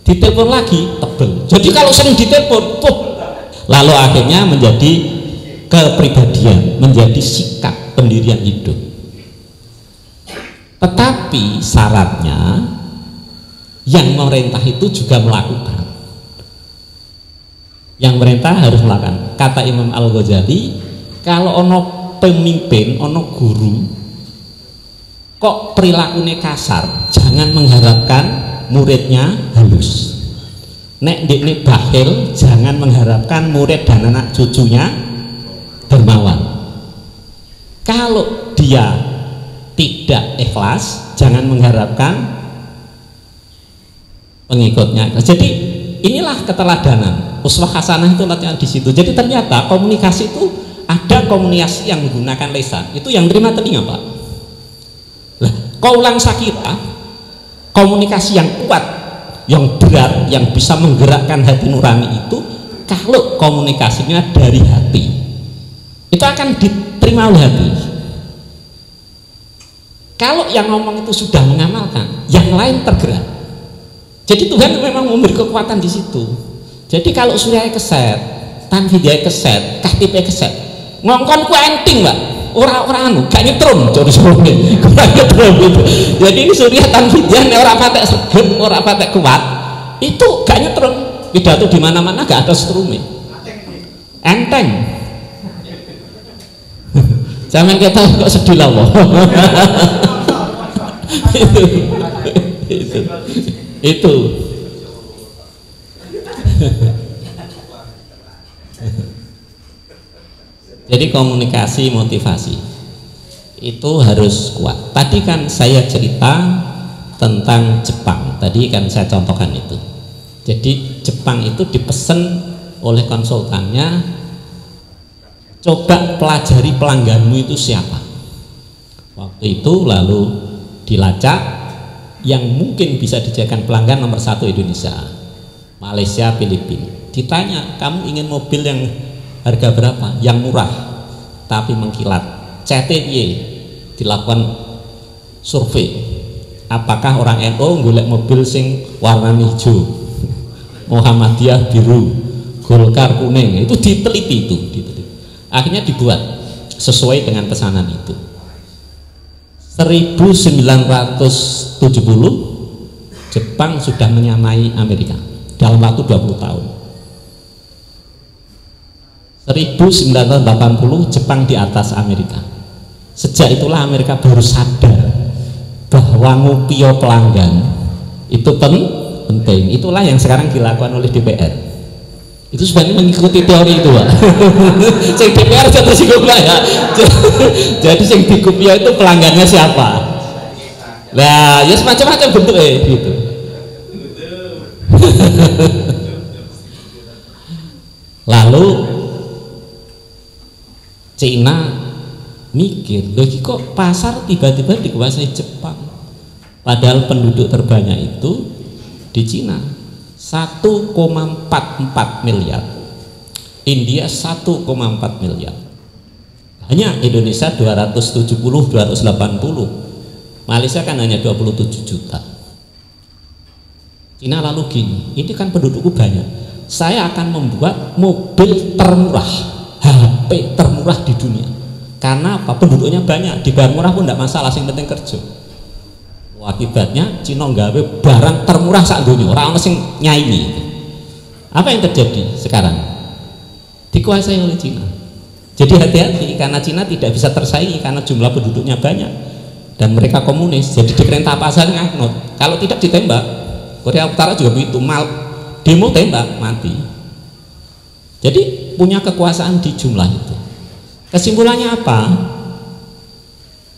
Ditelepon lagi tebel. Jadi kalau sering ditelepon, lalu akhirnya menjadi kepribadian, menjadi sikap pendirian hidup. Tetapi syaratnya yang memerintah itu juga melakukan. Yang merintah harus melakukan. Kata Imam Al-Ghazali, kalau ono pemimpin, ono guru kok perilakunya kasar, jangan mengharapkan muridnya halus. Nek ndekne bakhil, jangan mengharapkan murid dan anak cucunya dermawan. Kalau dia tidak ikhlas, jangan mengharapkan pengikutnya. Jadi inilah keteladanan. Uswah hasanah itu latihan di situ. Jadi ternyata komunikasi itu ada komunikasi yang menggunakan lisan. Itu yang terima telinga Pak. Lah, kaulang sakira, komunikasi yang kuat, yang berat, yang bisa menggerakkan hati nurani itu, kalau komunikasinya dari hati, itu akan diterima oleh hati. Kalau yang ngomong itu sudah mengamalkan, yang lain tergerak. Jadi Tuhan memang memberi kekuatan di situ. Jadi kalau Surya keset, tanfi dia keset, kahtipe keset, ngongkon ku enting Mbak, orang anu, gak nyetrum, kurang nyetrum gitu. Jadi ini Surya tanfi dia orang patek sergem, orang patek kuat, itu gak nyetrum. Pidato di mana-mana gak ada setrume. Enteng. Jangan kita kok sedih lah itu. Jadi komunikasi motivasi itu harus kuat. Tadi kan saya cerita tentang Jepang, tadi kan saya contohkan itu. Jadi Jepang itu dipesan oleh konsultannya, coba pelajari pelangganmu itu siapa. Waktu itu lalu dilacak, yang mungkin bisa dijadikan pelanggan nomor 1 Indonesia, Malaysia, Filipina. Ditanya, kamu ingin mobil yang harga berapa? Yang murah tapi mengkilat. CTY dilakukan survei. Apakah orang NU golek mobil sing warna hijau, Muhammadiyah biru, Golkar kuning? Itu diteliti itu. Akhirnya dibuat sesuai dengan pesanan itu. 1970 Jepang sudah menyamai Amerika dalam waktu 20 tahun. 1980 Jepang di atas Amerika. Sejak itulah Amerika baru sadar bahwa ngupio pelanggan itu penting. Itulah yang sekarang dilakukan oleh DPR. Itu sebenarnya mengikuti teori itu Pak. Yang DPR jatuh singgung ya. Jadi yang dikupio itu pelanggannya siapa. Nah ya semacam-macam bentuk gitu. Lalu Cina mikir, loh kok pasar tiba-tiba dikuasai Jepang, padahal penduduk terbanyak itu di Cina 1,44 miliar. India 1,4 miliar, hanya Indonesia 270 280, Malaysia kan hanya 27 juta. Cina lalu gini, ini kan pendudukku banyak, saya akan membuat mobil termurah, HP termurah di dunia. Karena apa? Penduduknya banyak, dibayar murah pun tidak masalah, yang penting kerja. Akibatnya Cina nggawe barang termurah sak dunia, orang sing nyaini. Apa yang terjadi sekarang? Dikuasai oleh Cina. Jadi hati-hati, karena Cina tidak bisa tersaingi karena jumlah penduduknya banyak dan mereka komunis. Jadi di perintah pasar nganut, kalau tidak ditembak. Korea Utara juga begitu, mal demo tembak mati. Jadi punya kekuasaan di jumlah itu. Kesimpulannya apa?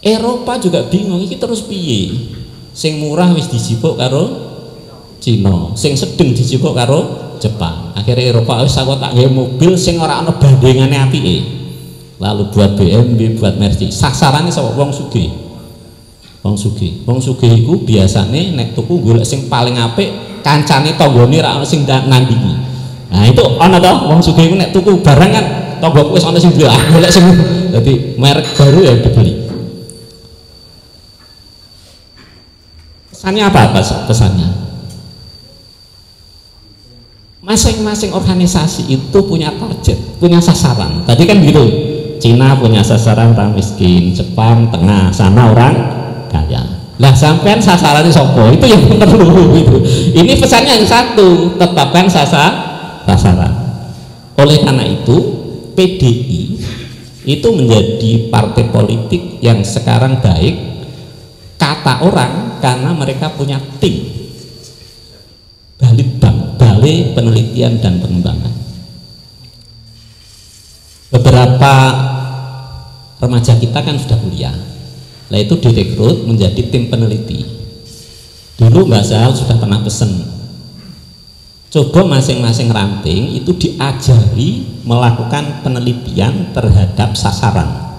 Eropa juga bingung, ini terus piye? Sing murah wis dijipuk karo Cina, sing sedeng dijipuk karo Jepang. Akhirnya Eropa wis aku tak gawe mobil sing ora ana bandingane apike. Lalu buat BMW, buat Mercedes. Sasarannya sapa? Wong sugih. Wong sugih. Wong sugih iku biasane nek tuku golek sing paling apik, kancane tanggane ra ana sing nandingi. Nah, itu ana to wong sugih iku nek tuku barang kan tanggoku wis ana sing duwe, golek sing dadi merek baru ya dibeli. Pesannya apa pesannya? Masing-masing organisasi itu punya target, punya sasaran. Tadi kan gitu, Cina punya sasaran orang miskin, Jepang tengah, sana orang kaya. Lah sampean sasarannya sopo? Itu yang perlu itu. Ini pesannya yang satu, tetapkan sasaran. Oleh karena itu, PDI itu menjadi partai politik yang sekarang baik. Kata orang karena mereka punya tim balai penelitian dan pengembangan. Beberapa remaja kita kan sudah kuliah, lah itu direkrut menjadi tim peneliti. Dulu Mbak Sal sudah pernah pesen, coba masing-masing ranting itu diajari melakukan penelitian terhadap sasaran.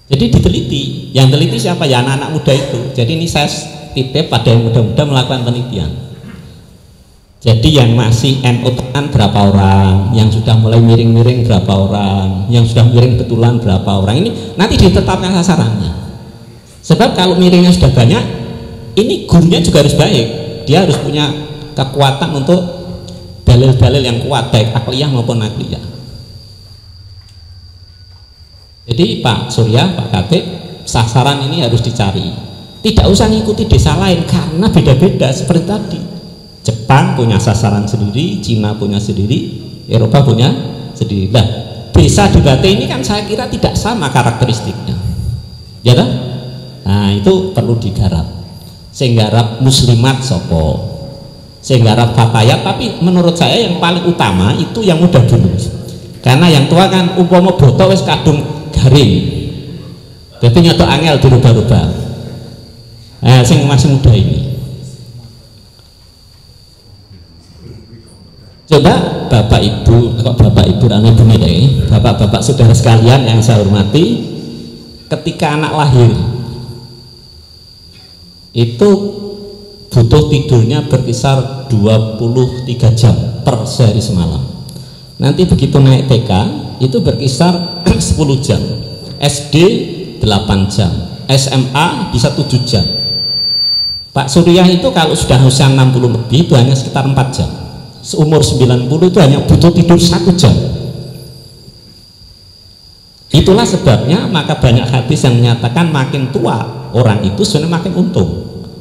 Jadi diteliti, yang teliti siapa? Ya anak-anak muda itu. Jadi ini saya titip pada yang muda-muda melakukan penelitian. Jadi yang masih NU tekan berapa orang, yang sudah mulai miring-miring berapa orang, yang sudah miring betulan berapa orang, ini nanti ditetapkan sasarannya. Sebab kalau miringnya sudah banyak, ini gurunya juga harus baik. Dia harus punya kekuatan untuk dalil-dalil yang kuat, baik akliyah maupun nakliyah. Jadi Pak Surya, Pak Katib, sasaran ini harus dicari. Tidak usah ngikuti desa lain karena beda-beda seperti tadi. Jepang punya sasaran sendiri, Cina punya sendiri, Eropa punya sendiri. Nah, desa di Bate ini kan saya kira tidak sama karakteristiknya. Ya kan? Nah, itu perlu digarap. Sehingga garap muslimat sopo, sehingga garap fatayat, tapi menurut saya yang paling utama itu yang muda dulu. Karena yang tua kan umpama boto wis kadung garing, jadi nyoto angel dirubah-rubah. Sing masih muda ini, coba bapak ibu, kok bapak ibu ane bumi deh, bapak-bapak saudara sekalian yang saya hormati, ketika anak lahir itu butuh tidurnya berkisar 23 jam per sehari semalam. Nanti begitu naik TK itu berkisar 10 jam, SD 8 jam, SMA bisa 7 jam. Pak Surya itu kalau sudah usia 60 lebih itu hanya sekitar 4 jam. Seumur 90 itu hanya butuh tidur 1 jam. Itulah sebabnya maka banyak hadis yang menyatakan makin tua orang itu sebenarnya makin untung.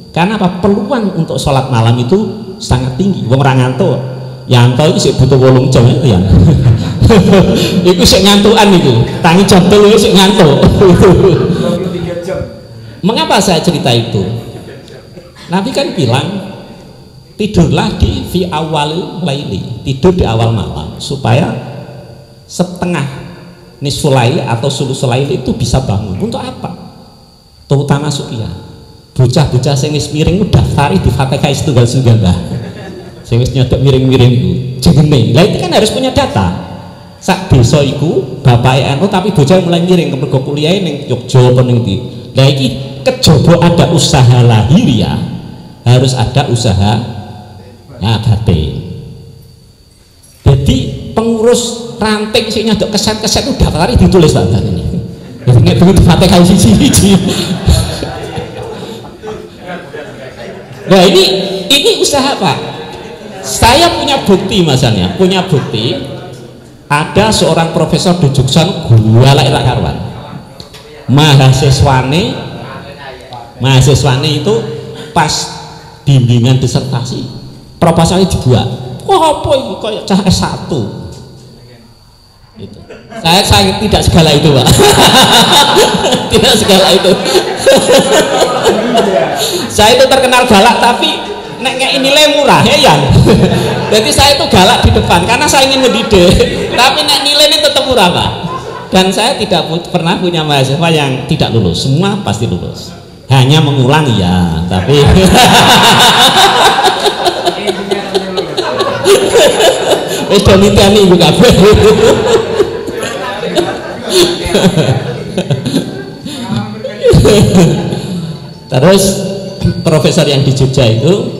Karena apa? Peluang untuk sholat malam itu sangat tinggi. Wong ora ngantuk, nyanto itu sih butuh 8 jam itu ya. Itu sih ngantukan itu, tangi jam dulu sih ngantuk. 23 jam. Mengapa saya cerita itu? Nabi kan bilang tidurlah di fi awal laili, tidur di awal malam supaya setengah nisful lail atau sulusul lail itu bisa bangun. Untuk apa? Terutama suqiyah. Bocah-bocah sing wis miring daftari di Fatihah Istighfar bah. Sing wis nyodok miring-miring iku jenenge. Lah itu kan harus punya data. Sak desa iku bapake NU tapi bocah mulai miring mergo kuliah ning Jogja apa ning ndi. Lah iki kejaba ada usaha lahiriah, harus ada usaha batin. Jadi terus ranting sing nyadok keset-keset itu daftare ditulis Pak ini. Nek begitu Fatihah siji-siji. Nah ini usaha Pak. Saya punya bukti masalahnya, punya bukti ada seorang profesor di Jogja gualek rak karuan. Mahasiswane itu pas bimbingan disertasi proposalnya dibuat. Wah apa itu kayak cah S1 itu. Saya tidak segala itu Pak. Tidak segala itu. Saya itu terkenal galak tapi nek nilai murah ya yang. Jadi saya itu galak di depan karena saya ingin mendidik tapi nek nilai ini tetap murah Pak. Dan saya tidak pernah punya mahasiswa yang tidak lulus, semua pasti lulus, hanya mengulang ya tapi wis do niteni iku kabeh. Terus profesor yang di Jogja itu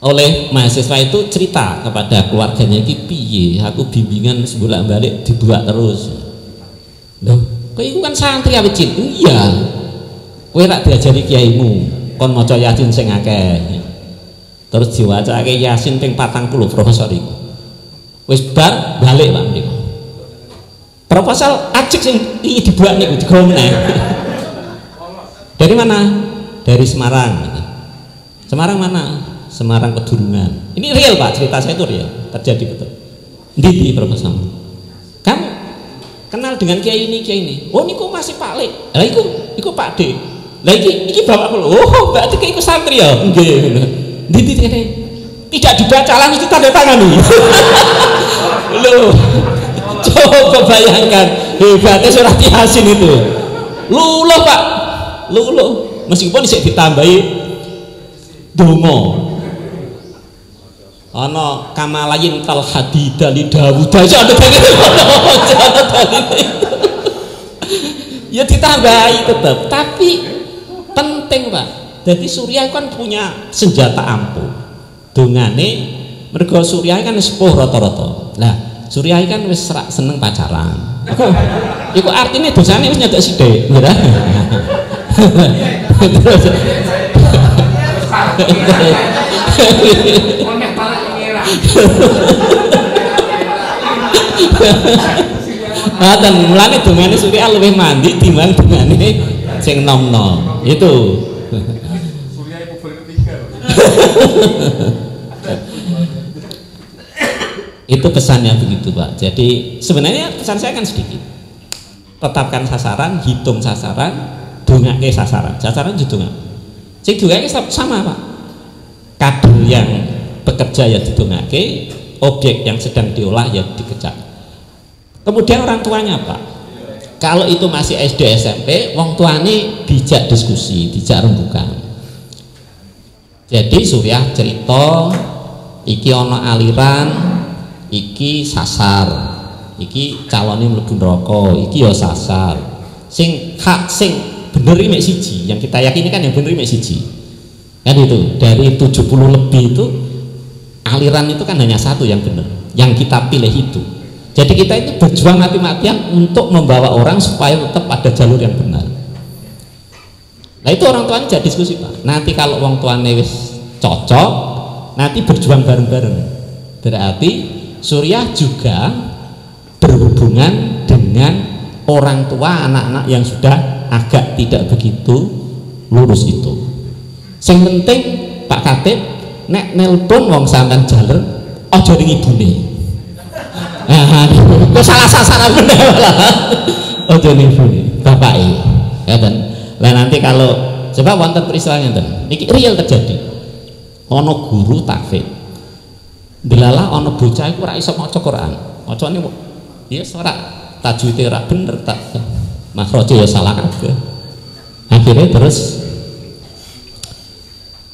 oleh mahasiswa itu cerita kepada keluarganya iki piye aku bimbingan sebolak-balik dibuat terus. Loh, kowe iku kan santri awit cilik. Iya. Kowe rak diajari kiaimu kon maca Yasin sing akeh. Terus diwacake Yasin ping 40 profesor iku. Wis bar balik Pak niku. Proposal ajek sing iki dibuat niku digawe meneh. Dari mana? Dari Semarang. Semarang mana? Semarang Kedurungan. Ini real Pak, cerita saya itu real, terjadi betul. Di proposal. Kamu kenal dengan kiai ini? Oh niku masih Pak Le. Lah iku Pak D. Lah iki bapak kula. Oh berarti kiai iku santri ya. Nggih. Di tidak dibaca langsung tanda tangani. Loh. Coba bayangkan hebatnya surat Yasin itu. Luluh Pak. Luluh. Meskipun bisa ditambahi donga. Ana kamalayin kal hadida li Dawud aja ada ya ditambahi tetap tapi penting Pak. Jadi Surya kan punya senjata ampuh dongane mergo Surya kan sepuh rata-rata. Lah Surya kan wis seneng pacaran iku artinya dosane wis nyadak sithik ngira. Terus dan mulane dongane Surya luwih mandi timbang dongane sing nom-nom itu. Surya ibu ketiga. Itu pesannya begitu Pak. Jadi sebenarnya pesan saya kan sedikit. Tetapkan sasaran, hitung sasaran, dongake sasaran. Sasaran didongak. Sing dongake sama Pak. Kabel yang bekerja ya didongake, objek yang sedang diolah ya dikejar. Kemudian orang tuanya Pak. Kalau itu masih SD SMP, wong tuane dijak diskusi, dijak rembukan. Jadi Surya cerita iki ana aliran, iki sasar, iki calone mlebu neraka, iki ya sasar. Sing hak sing bener mek siji, yang kita yakini kan yang bener mek siji. Kan itu dari 70 lebih itu aliran itu kan hanya satu yang benar, yang kita pilih itu. Jadi kita itu berjuang mati-matian untuk membawa orang supaya tetap ada jalur yang benar. Nah itu orang tuanya jadi diskusi Pak. Nanti kalau orang tuanya wis cocok, nanti berjuang bareng-bareng. Berarti Surya juga berhubungan dengan orang tua anak-anak yang sudah agak tidak begitu lurus itu. Sing penting Pak Katib nek nelpon wong sampean jaler aja ning ibune. Kok salah sasaran bener malah. Aja ning ibune, bapake. Ngoten. Lah nanti kalau coba wonten peristiwa ngeten. Niki real terjadi. Ana guru takfid. Delalah ana bocah iku ora iso maca Quran. Macane ya ora tajwide ora bener tak. Makroje ya salah kabeh. Akhirnya terus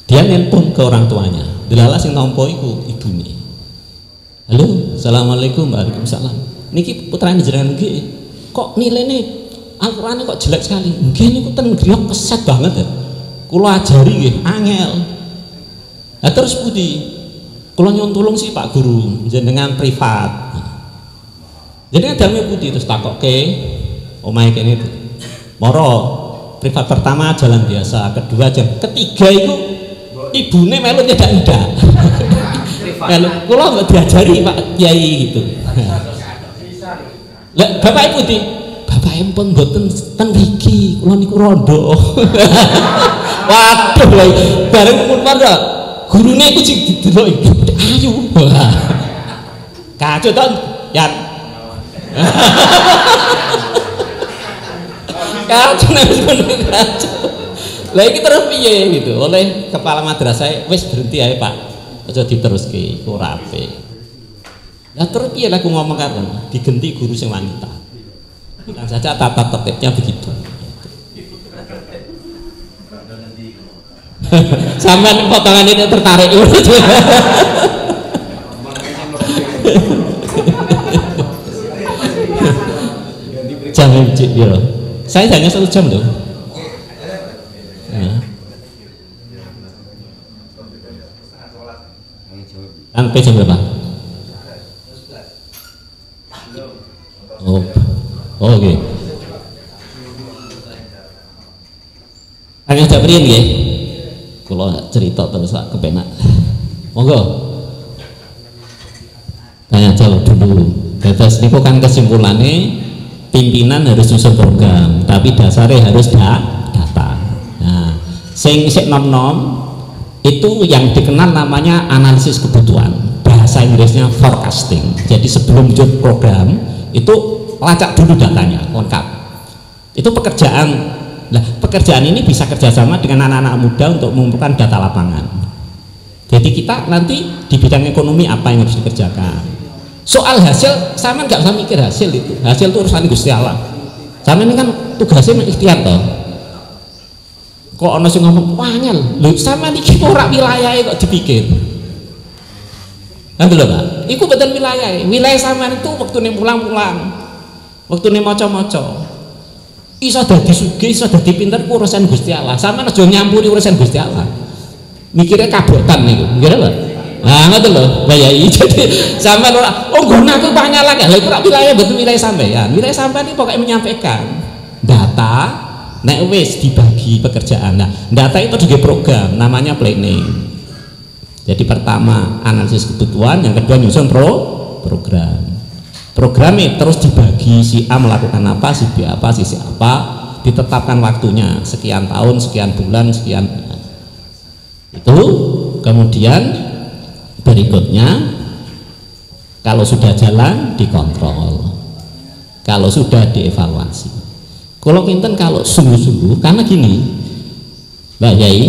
dia nelpon ke orang tuanya. Delalah sing nampa iku ibune. Halo, assalamualaikum, waalaikumsalam. Niki putrane jenengan nggih. Kok nilainya Al-Qur'ane kok jelek sekali? Nggih niku ten griya keset banget ya. Kula ajari nggih angel. Lah terus pundi? Kula nyuwun tulung sih Pak Guru, jenengan privat. Jadi daleme putih terus takokke omahe kene itu. Moro privat pertama jalan biasa, kedua jalan, ketiga itu ibune melu nyedak-nyedak. Melu kula nggak diajari Pak Kiai gitu. Lah Bapak Ibu di Bapak empun mboten ten mriki, kula niku rondo. Waduh lho, bareng pun pada gurune iku sing didelok ayu. Kacau to, Yan. Kacau nek kacau. Lah iki terus piye gitu. Oleh kepala madrasah wis berhenti ae Pak. Aja diteruske ora apik. Lah terus piye lah aku ngomong kapan digenti guru sing wanita. Bukan saja tata tertibnya begitu. Sampai potongan ini tertarik. Jam cik biro. Saya hanya 1 jam tuh. Sampai jam berapa? Oh, oke. Hanya jam berapa ya? Kalau cerita terus Pak kepenak. Monggo. Tanya jawab dulu. Terus niku kan kesimpulannya pimpinan harus susun program, tapi dasarnya harus data. Nah, sing nom-nom itu yang dikenal namanya analisis kebutuhan. Bahasa Inggrisnya forecasting. Jadi sebelum buat program itu lacak dulu datanya lengkap. Itu pekerjaan. Nah, pekerjaan ini bisa kerjasama dengan anak-anak muda untuk mengumpulkan data lapangan. Jadi kita nanti di bidang ekonomi apa yang harus dikerjakan. Soal hasil, sama nggak usah mikir hasil itu. Hasil itu urusan Gusti Allah. Sama ini kan tugasnya ikhtiar toh. Kok ono sing ngomong wanyel, lho sama niki ora wilayahe kok dipikir. Kan lho Pak, iku mboten wilayahe. Wilayah sampean itu wektune pulang-pulang. Wektune maca-maca. Iso dadi sugih, iso dadi pinter ku urusan Gusti Allah. Sampeyan aja nyampuri urusan Gusti Allah. Mikirnya kabotan niku. Nggih lho. Nah, ngoten lho, bayai. Jadi sampeyan ora nggunaku panyalak ya. Lha iku wilayah mboten wilayah sampeyan. Wilayah sampeyan iki pokoke menyampaikan data nek wis dibagi pekerjaan. Nah, data itu juga program namanya planning. Jadi pertama analisis kebutuhan, yang kedua nyusun program. Programnya terus dibagi, si A melakukan apa, si B apa, si C apa, ditetapkan waktunya sekian tahun, sekian bulan, sekian. Itu kemudian berikutnya kalau sudah jalan dikontrol, kalau sudah dievaluasi. Kalau kinten kalau sungguh-sungguh, karena gini Mbak Yai,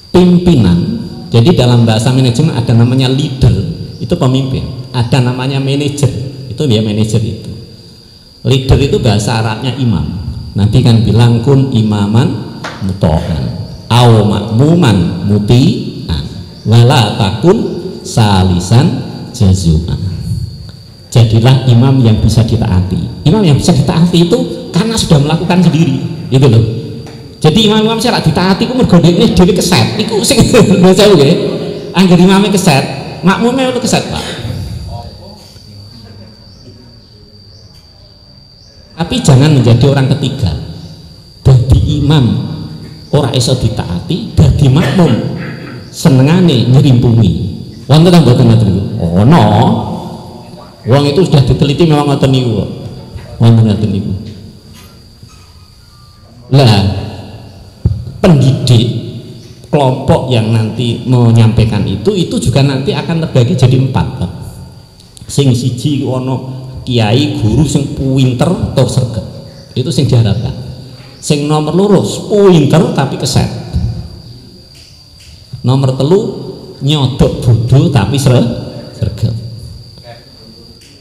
pimpinan. Jadi dalam bahasa manajemen ada namanya leader, itu pemimpin. Ada namanya manajer, itu dia manajer itu. Leader itu bahasa Arabnya imam. Nabi kan bilang kun imaman muto'an au makmuman muti'an wala takun salisan jazu'an. Jadilah imam yang bisa ditaati. Imam yang bisa ditaati itu karena sudah melakukan sendiri, gitu loh. Jadi imam-imam saya ditaati ku mergo dhekne dhewe keset. Iku sing bahasa nggih. Angger imame keset, makmume itu keset, Pak. Tapi jangan menjadi orang ketiga. Dadi imam ora iso ditaati, dadi makmum senengane nyerimpungi. Wonten ta mboten ngoten niku? Ono. Wong itu sudah diteliti memang ngoten niku kok. Wonten ngoten niku. Lah pendidik kelompok yang nanti menyampaikan itu juga nanti akan terbagi jadi 4 Pak. Sing siji ono kiai guru sing pinter tur sregep, itu sing diharapkan. Sing nomor loro pinter tapi keset. Nomor telu nyodok bodoh tapi sregep.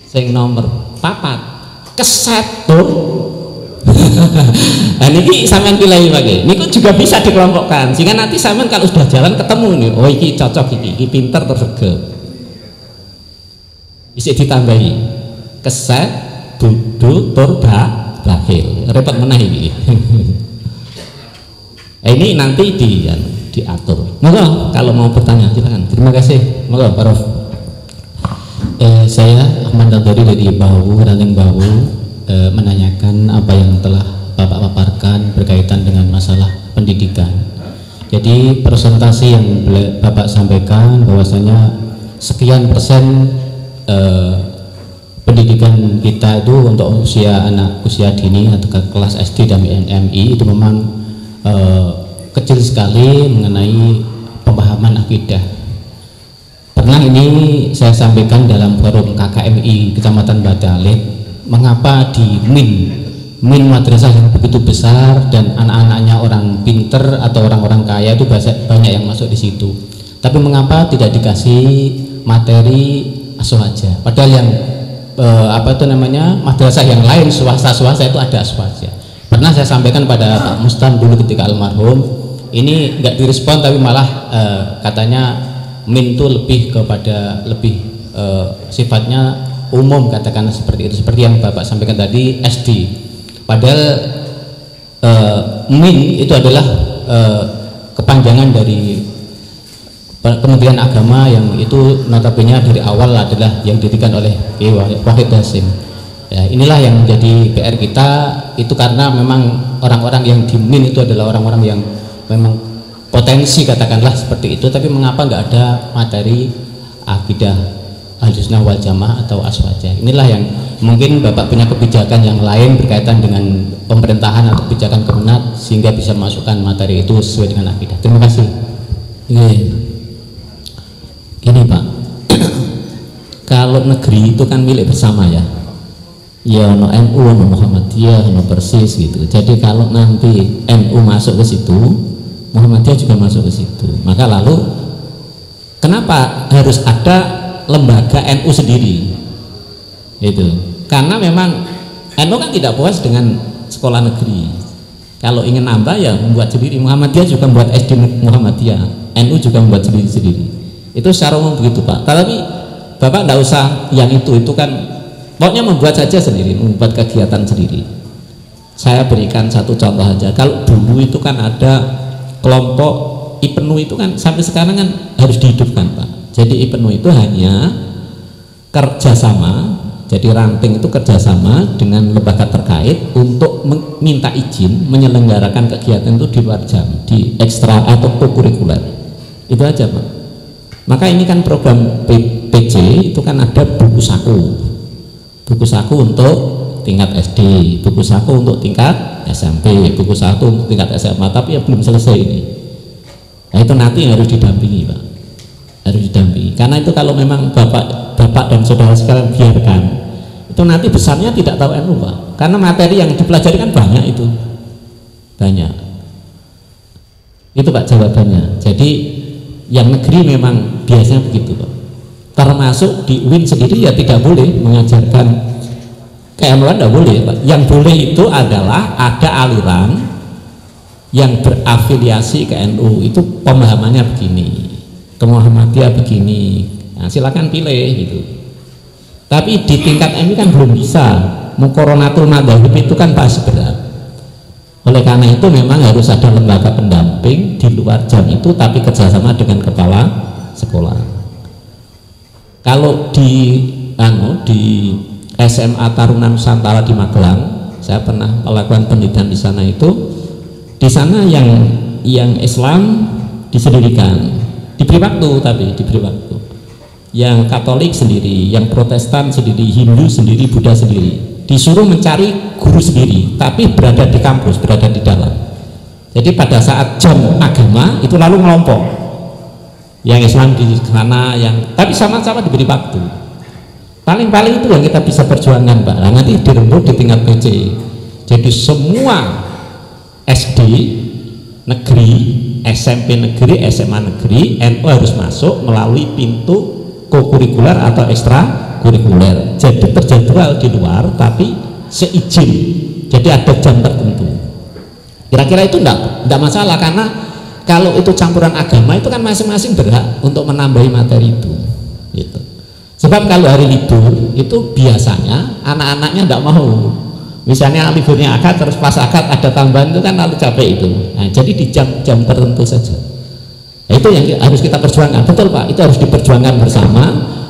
Sing nomor 4 keset tur. Nah ini sampean pilih lagi. Ini juga bisa dikelompokkan sehingga nanti sampean kalau sudah jalan ketemu nih, oh iki cocok iki pinter tur sregep. Bisa ditambahi keset bodoh tur bakhil, repot meneh iki. Ini nanti diatur. Monggo kalau mau bertanya silakan. Terima kasih. Monggo Pak Rof. Saya Ahmad Al-Bari dari Bahu, Ranting Bahu, menanyakan apa yang telah Bapak paparkan berkaitan dengan masalah pendidikan. Jadi presentasi yang Bapak sampaikan bahwasanya sekian persen pendidikan kita itu untuk usia dini atau kelas SD dan MI itu memang kecil sekali mengenai pemahaman akidah. Pernah ini saya sampaikan dalam forum KKMI Kecamatan Badalit, mengapa di min madrasah yang begitu besar dan anak-anaknya orang pinter atau orang-orang kaya itu banyak yang masuk di situ, tapi mengapa tidak dikasih materi aswaja, padahal yang madrasah yang lain swasta itu ada aswaja. Pernah saya sampaikan pada Pak Mustan dulu ketika almarhum, ini nggak direspon tapi malah katanya min itu lebih sifatnya umum, katakan seperti itu, seperti yang Bapak sampaikan tadi SD, padahal min itu adalah kepanjangan dari Kementerian Agama yang itu notabene dari awal adalah yang didirikan oleh Kiai Wahid Hasim. Ya, inilah yang menjadi PR kita, itu karena memang orang-orang yang di min itu adalah orang-orang yang memang potensi, katakanlah seperti itu, tapi mengapa nggak ada materi akidah Ahlussunnah wal Jamaah atau aswaja? Inilah yang mungkin Bapak punya kebijakan yang lain berkaitan dengan pemerintahan atau kebijakan Kemenat sehingga bisa masukkan materi itu sesuai dengan akidah. Terima kasih. Gini Pak, kalau negeri itu kan milik bersama ya, ya no NU, no Muhammadiyah, no Persis gitu. Jadi kalau nanti NU masuk ke situ, Muhammadiyah juga masuk ke situ. Maka lalu kenapa harus ada lembaga NU sendiri? Itu karena memang NU kan tidak puas dengan sekolah negeri. Kalau ingin nambah ya membuat sendiri. Muhammadiyah juga membuat SD Muhammadiyah, NU juga membuat sendiri. Itu secara umum begitu Pak. Tapi Bapak tidak usah yang itu kan pokoknya membuat saja sendiri, membuat kegiatan sendiri. Saya berikan satu contoh aja. Kalau dulu itu kan ada kelompok IPNU itu kan sampai sekarang kan harus dihidupkan Pak. Jadi IPNU itu hanya kerjasama, jadi ranting itu kerjasama dengan lembaga terkait untuk meminta izin menyelenggarakan kegiatan itu di luar jam, di ekstra atau kurikuler. Itu aja Pak. Maka ini kan program PJ itu kan ada buku saku untuk tingkat SD, buku saku untuk tingkat SMP, buku saku untuk tingkat SMA, tapi ya belum selesai ini. Nah itu nanti harus didampingi Pak, harus didampingi. Karena itu kalau memang bapak dan saudara sekalian biarkan, itu nanti besarnya tidak tahu NU Pak. Karena materi yang dipelajari kan banyak itu, banyak. Itu Pak jawabannya. Jadi yang negeri memang biasanya begitu Pak. Termasuk di UIN sendiri ya tidak boleh mengajarkan KMU, tidak boleh Pak. Yang boleh itu adalah ada aliran yang berafiliasi ke NU, itu pemahamannya begini, ke Muhammadiyah begini, nah, silakan pilih gitu. Tapi di tingkat MI kan belum bisa, mukoronatul madzhab itu kan pasti berat. Oleh karena itu memang harus ada lembaga pendamping di luar jam itu, tapi kerjasama dengan kepala sekolah. Kalau di SMA Taruna Nusantara di Magelang, saya pernah melakukan pendidikan di sana itu. Di sana yang Islam disendirikan, diberi waktu, tapi diberi waktu. Yang Katolik sendiri, yang Protestan sendiri, Hindu sendiri, Buddha sendiri. Disuruh mencari guru sendiri, tapi berada di kampus, berada di dalam. Jadi pada saat jam agama itu lalu ngelompok. Yang Islam di sana, tapi sama-sama diberi waktu. Paling-paling itu yang kita bisa perjuangkan Pak. Nah, nanti dirembuk di tingkat PC. Jadi semua SD negeri, SMP negeri, SMA negeri, NU harus masuk melalui pintu kokurikuler atau ekstra kurikuler. Jadi terjadwal di luar tapi seizin. Jadi ada jam tertentu. Kira-kira itu enggak masalah, karena kalau itu campuran agama itu kan masing-masing berhak untuk menambahi materi itu. Gitu. Sebab kalau hari libur itu biasanya anak-anaknya enggak mau. Misalnya liburnya akad, terus pas akad ada tambahan itu kan lalu capek itu. Nah, jadi di jam-jam tertentu saja. Nah, itu yang harus kita perjuangkan, betul Pak, itu harus diperjuangkan bersama,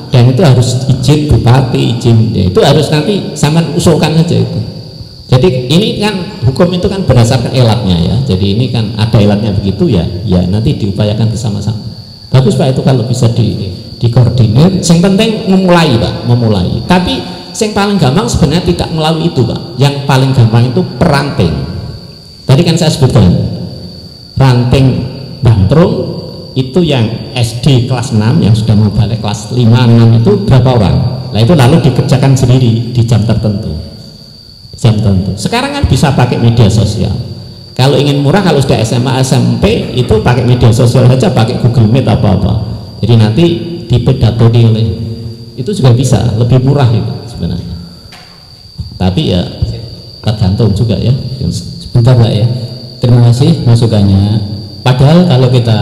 dan itu harus izin bupati, izin ya, itu harus nanti sampean usulkan saja itu. Jadi ini kan hukum itu kan berdasarkan elatnya ya, jadi ini kan ada elatnya begitu ya, ya nanti diupayakan bersama-sama. Bagus Pak itu kalau bisa dikoordinir. Yang penting memulai Pak, memulai. Tapi yang paling gampang sebenarnya tidak melalui itu Pak. Yang paling gampang itu peranting. Tadi kan saya sebutkan ranting Bantrung itu yang SD kelas 6 yang sudah mau balik kelas 5, 6 itu berapa orang? Nah itu lalu dikerjakan sendiri di jam tertentu. Jam tertentu. Sekarang kan bisa pakai media sosial. Kalau ingin murah, kalau sudah SMA, SMP itu pakai media sosial saja, pakai Google Meet apa-apa. Jadi nanti dipedagogin oleh itu juga bisa, lebih murah itu sebenarnya. Tapi ya tergantung juga ya. Sebentar Pak ya. Terima kasih masukannya. Padahal kalau kita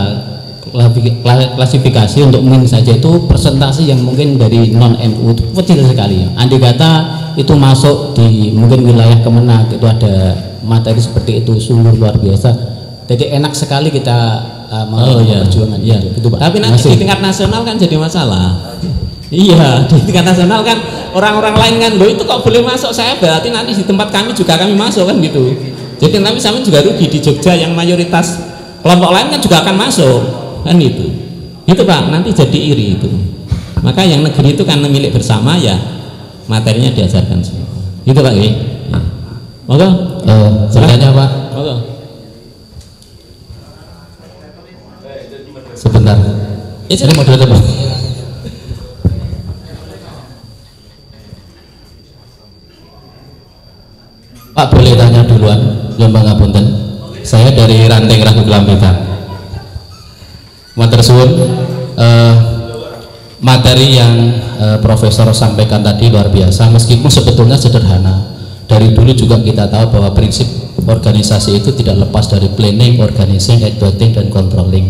klasifikasi untuk MIN saja itu persentase yang mungkin dari non NU itu kecil sekali ya. Andai kata itu masuk di mungkin wilayah Kemenak itu ada materi seperti itu, sungguh luar biasa. Jadi enak sekali kita perjuangan ya. Itu Pak. Tapi nanti di tingkat nasional kan jadi masalah. Iya, di tingkat nasional kan orang-orang lain kan, loh itu kok boleh masuk, saya berarti nanti di tempat kami juga kami masuk kan gitu. Jadi nanti sama juga rugi di Jogja yang mayoritas kelompok lain kan juga akan masuk kan itu Pak, nanti jadi iri itu. Maka yang negeri itu kan milik bersama ya, materinya diajarkan semua itu Pak ya. Monggo bertanya Pak. Monggo. Sebentar ini moderator Pak. Pak boleh tanya duluan, Jombang Ngapunten. Saya dari Ranting Ragu Kelampitan. Matur suwun, materi yang Profesor sampaikan tadi luar biasa, meskipun sebetulnya sederhana. Dari dulu juga kita tahu bahwa prinsip organisasi itu tidak lepas dari planning, organizing, executing, dan controlling.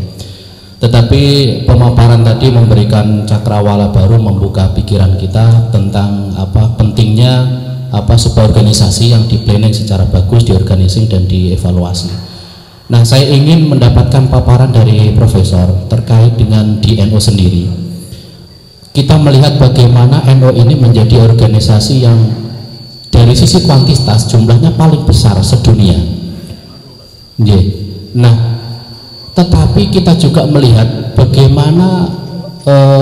Tetapi pemaparan tadi memberikan cakrawala baru, membuka pikiran kita tentang apa pentingnya sebuah organisasi yang di planning secara bagus, di organizing dan dievaluasi. Nah, saya ingin mendapatkan paparan dari Profesor terkait dengan di NU sendiri. Kita melihat bagaimana NU ini menjadi organisasi yang dari sisi kuantitas jumlahnya paling besar sedunia. Nah, tetapi kita juga melihat bagaimana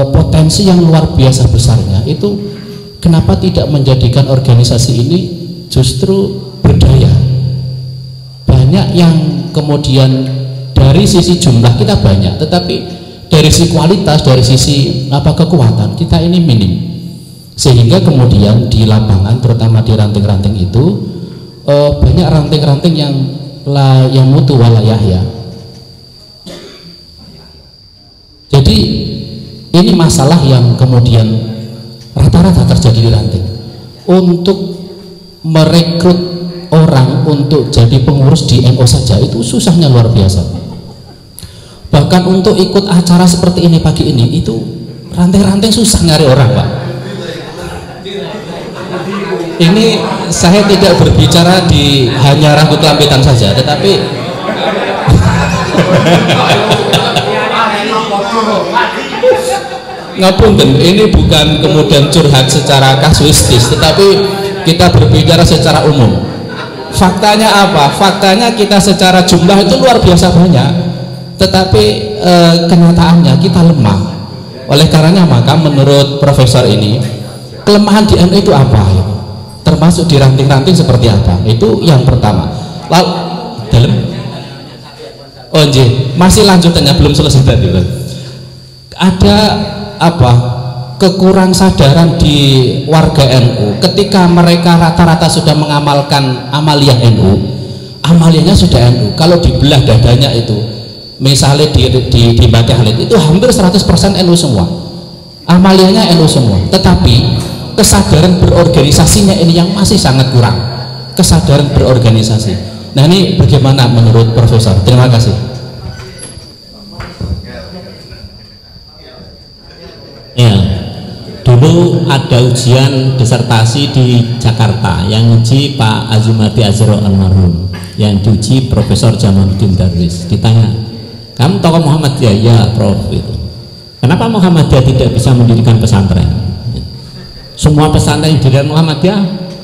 potensi yang luar biasa besarnya itu, kenapa tidak menjadikan organisasi ini justru berdaya. Banyak yang kemudian dari sisi jumlah kita banyak, tetapi dari sisi kualitas, dari sisi kekuatan kita ini minim, sehingga kemudian di lapangan terutama di ranting-ranting itu banyak ranting-ranting yang mutu wala yahya. Jadi ini masalah yang kemudian rata-rata terjadi di ranting. Untuk merekrut orang untuk jadi pengurus di NU saja itu susahnya luar biasa. Bahkan untuk ikut acara seperti ini pagi ini itu ranting-ranting susah nyari orang Pak. Ini saya tidak berbicara di hanya Ragu Kelampitan saja, tetapi ngapunten, ini bukan kemudian curhat secara kasuistis, tetapi kita berbicara secara umum. Faktanya apa? Faktanya kita secara jumlah itu luar biasa banyak, tetapi kenyataannya kita lemah. Oleh karenanya maka menurut Profesor ini, kelemahan di NU itu apa? Termasuk di ranting-ranting seperti apa? Itu yang pertama. Lalu dalam masih lanjutannya belum selesai tadi. Ada kekurang sadaran di warga NU ketika mereka rata-rata sudah mengamalkan amaliyah NU, amaliyahnya sudah NU. Kalau dibelah dadanya itu misalnya di Mbak Khalid itu hampir 100% NU semua, amaliyahnya NU semua, tetapi kesadaran berorganisasinya ini yang masih sangat kurang, kesadaran berorganisasi. Nah, ini bagaimana menurut Profesor? Terima kasih. Ya, dulu ada ujian disertasi di Jakarta yang uji Pak Azumati Azro almarhum, yang diuji Profesor Jamaluddin Darwis. Ditanya, Kamu tokoh Muhammadiyah? Ya Prof itu. Kenapa Muhammadiyah tidak bisa mendirikan pesantren? Semua pesantren yang didirikan Muhammadiyah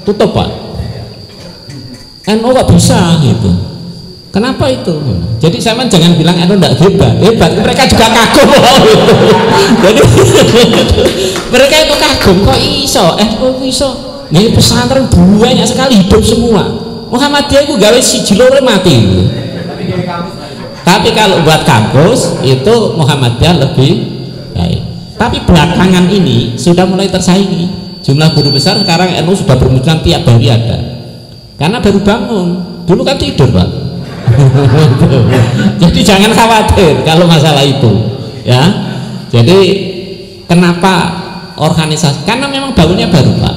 tutup Pak. NU kok bisa gitu? Kenapa itu? Jadi saya jangan bilang NU tidak hebat, mereka juga kagum gitu. Jadi mereka itu kagum, kok iso NU iso ini pesantren banyak sekali, hidup semua. Muhammadiyah itu gawe siji loro mati gitu. Tapi kalau buat kampus itu Muhammadiyah lebih baik. Tapi belakangan ini sudah mulai tersaingi. Jumlah guru besar sekarang NU sudah bermunculan tiap hari ada. Karena baru bangun, dulu kan tidur Pak. Jadi jangan khawatir kalau masalah itu, ya. Jadi kenapa organisasi? Karena memang bangunnya baru Pak.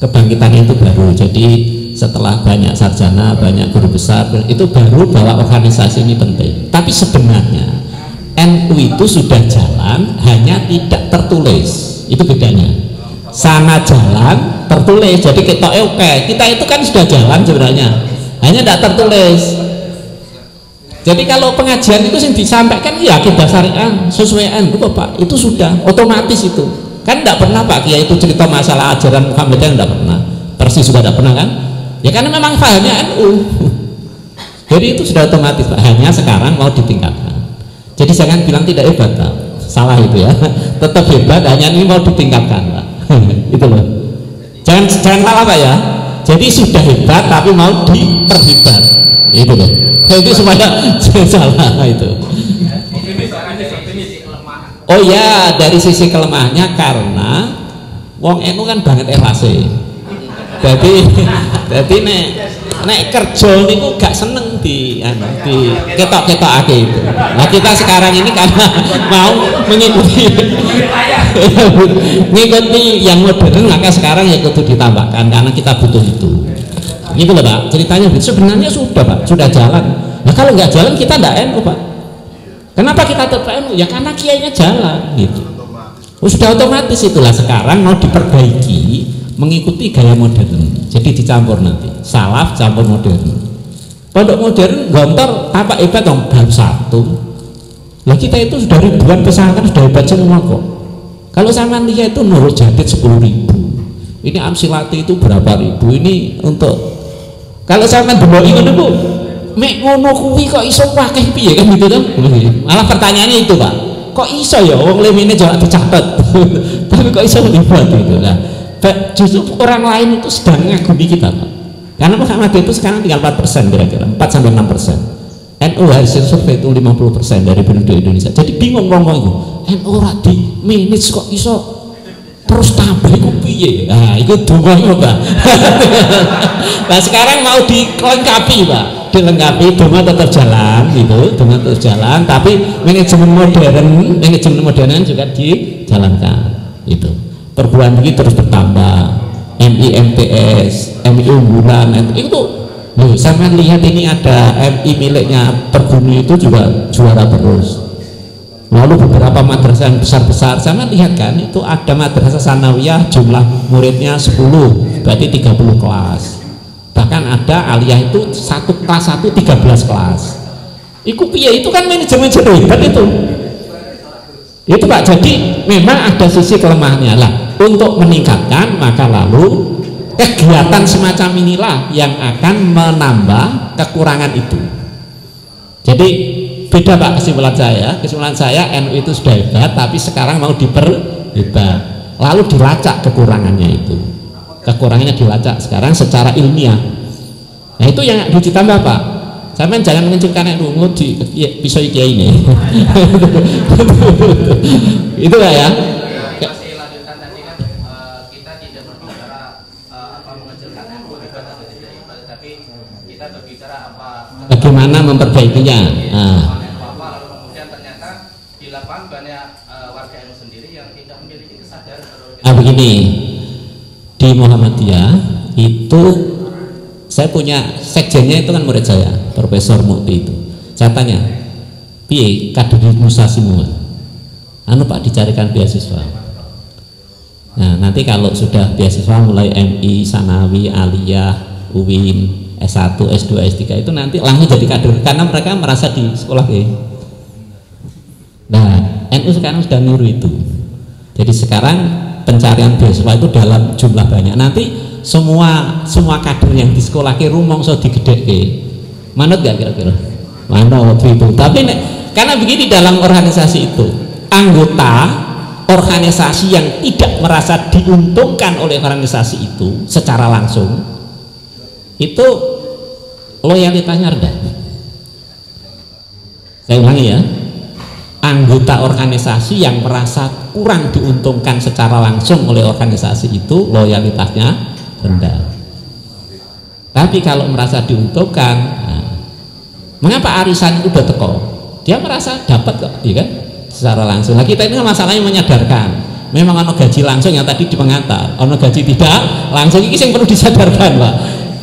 Kebangkitannya itu baru. Jadi setelah banyak sarjana, banyak guru besar, itu baru bahwa organisasi ini penting. Tapi sebenarnya NU itu sudah jalan, hanya tidak tertulis. Itu bedanya. Sana jalan tertulis, jadi kita oke. Kita itu kan sudah jalan sebenarnya, hanya tidak tertulis. Jadi kalau pengajian itu yang disampaikan ya akidah syariah sesuai NU Pak, itu sudah otomatis itu. Kan tidak pernah Pak Kiai itu cerita masalah ajaran Muhammadiyah, tidak pernah. Persis juga tidak pernah kan? Ya karena memang fahamnya NU. Jadi itu sudah otomatis Pak, hanya sekarang mau ditingkatkan. Jadi jangan bilang tidak hebat Pak, salah itu ya. Tetap hebat, hanya ini mau ditingkatkan Pak. Itu loh. Jangan salah Pak ya. Jadi sudah hebat tapi mau diperhebat. Itu loh. Jadi supaya jangan salah itu. Oh ya, dari sisi kelemahannya karena wong NU kan banget ikhlas. Jadi nek kerja niku gak seneng di ketok-ketokake itu. Nah kita sekarang ini karena mau mengikuti yang modern, maka sekarang ya kudu ditambahkan karena kita butuh itu. Gitu loh Pak, ceritanya sebenarnya sudah Pak, sudah jalan. Nah kalau nggak jalan kita ndak NU Pak. Kenapa kita tetap NU? Ya karena kiainya jalan gitu. Sudah otomatis itulah sekarang mau diperbaiki mengikuti gaya modern. Jadi dicampur nanti salaf campur modern. Pondok modern gontor apa hebat dong, baru satu. Lah kita itu sudah ribuan pesantren sudah hebat semua kok. Kalau sama lihat itu Nurul Jadid 10.000, ini Amsilati itu berapa ribu. Ini untuk kalau sama dulu ini Bu, mek ngono kuwi kok iso wakeh piye kan gitu kan? Malah pertanyaannya itu Pak, kok iso ya wong lemene jangan dicatat tapi kok iso hebat gitu lah. Justru orang lain itu sedang mengagumi kita Pak, karena Muhammadiyah itu sekarang tinggal 4% kira-kira 4-6%. NU hasil survei itu 50% dari penduduk Indonesia. Jadi bingung ngomong itu NU radi manage kok iso terus tambah itu piye. Nah itu dongonya Pak. Nah sekarang mau dilengkapi Pak, dilengkapi dongo tetap jalan gitu, dongo tetap jalan, tapi manajemen modern juga dijalankan itu. Per bulan begitu terus bertambah. MI MTS, MI unggulan itu loh, saya lihat ini ada MI miliknya Perguni itu juga juara terus. Lalu beberapa madrasah yang besar-besar saya lihat kan itu ada madrasah sanawiyah jumlah muridnya 10, berarti 30 kelas. Bahkan ada aliyah itu satu kelas 1 13 kelas. Itu kan manajemen hebat itu. Itu Pak, jadi memang ada sisi kelemahannya lah. Untuk meningkatkan maka lalu kegiatan semacam inilah yang akan menambah kekurangan itu. Jadi beda Pak kesimpulan saya NU itu sudah hebat tapi sekarang mau diperhebat, lalu dilacak kekurangannya itu, kekurangannya dilacak sekarang secara ilmiah. Nah itu yang harus ditambah Pak. Sampai jangan menunjukkan NU di pisau kiai ini. Itu lah ya. Bagaimana memperbaikinya? Kemudian ternyata di lapangan banyak warga NU sendiri yang tidak memiliki kesadaran. Begini, di Muhammadiyah itu saya punya sekjennya itu kan murid saya, Profesor Mukti itu. Saya tanya, piye kader Musa semua? Pak dicarikan beasiswa. Nah nanti kalau sudah beasiswa mulai MI, Sanawi, Aliyah, UIN, S1, S2, S3 itu nanti langsung jadi kader karena mereka merasa di sekolah Nah, NU sekarang sudah niru itu. Jadi sekarang pencarian beasiswa itu dalam jumlah banyak. Nanti semua kader yang di sekolah ke rumongso digedeke. Manut gak kira-kira? Manut itu. Tapi karena begini dalam organisasi itu, anggota organisasi yang tidak merasa diuntungkan oleh organisasi itu secara langsung, itu loyalitasnya rendah. Saya ulangi ya, anggota organisasi yang merasa kurang diuntungkan secara langsung oleh organisasi itu loyalitasnya rendah. Tapi kalau merasa diuntungkan, mengapa arisan itu udah teko? Dia merasa dapat kok, iya kan? Secara langsung. Nah kita ini masalahnya menyadarkan. Memang ono gaji langsung yang tadi di pengantar, ono gaji tidak langsung, ini yang perlu disadarkan, Pak.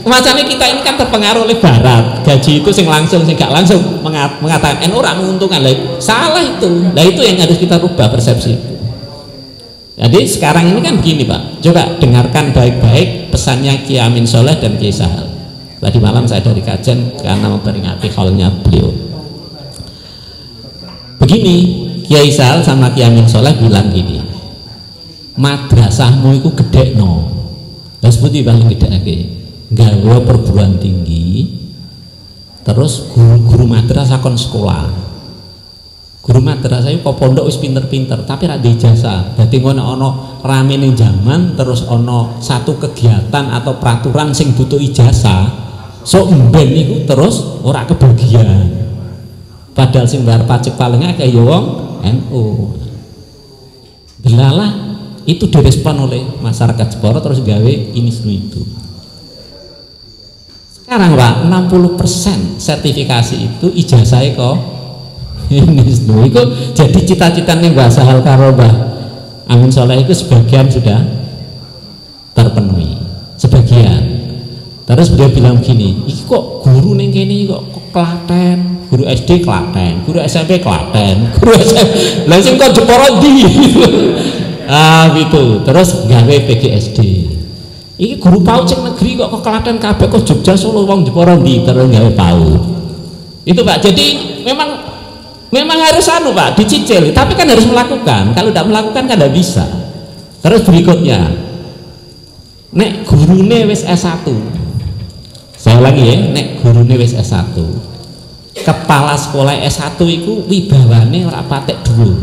Masalahnya kita ini kan terpengaruh oleh Barat, gaji itu sing langsung, sing gak langsung mengatakan orang menguntungkan, salah itu. Nah itu yang harus kita rubah persepsi itu. Jadi sekarang ini kan begini Pak, coba dengarkan baik-baik pesannya Kiai Amin Soleh dan Kiai Sahal. Tadi malam saya dari kajian karena memperingati haulnya beliau. Begini, Kiai Sahal sama Kiai Amin Soleh bilang gini, madrasahmu itu gede no, dan seperti paling gede lagi. Gawe perguruan tinggi, terus guru madrasah kon sekolah. Guru madrasah itu kok pondok wis pinter-pinter, tapi ra di ijazah. Dadi ngono ono rame ning jaman, terus ono satu kegiatan atau peraturan sing butuh ijazah, so mben iku terus ora kebagian. Padahal sing bayar pajak paling akeh ya wong NU. Delalah itu direspon oleh masyarakat Jepara terus gawe ini itu. Sekarang Pak, 60% sertifikasi itu ijazahnya kok ini itu jadi cita-citanya Mbak Sahal karo Mbah Amin Soleh itu sebagian sudah terpenuhi, sebagian. Terus beliau bilang begini, iki kok guru neng kene kok Klaten, guru SD Klaten, guru SMP Klaten, guru SMP langsung kok Jepara ndi gitu. Terus gawe PGSD. Iki guru PAUD cek negeri kok ke Klaten kabeh, kok Jogja Solo wong Jepara ndi terus gawe PAUD. Itu Pak. Jadi memang harus Pak, dicicil, tapi kan harus melakukan. Kalau tidak melakukan kan tidak bisa. Terus berikutnya, nek gurune wis S1. Saya ulangi ya, nek gurune wis S1. Kepala sekolah S1 itu wibawane ora patek dhuwur.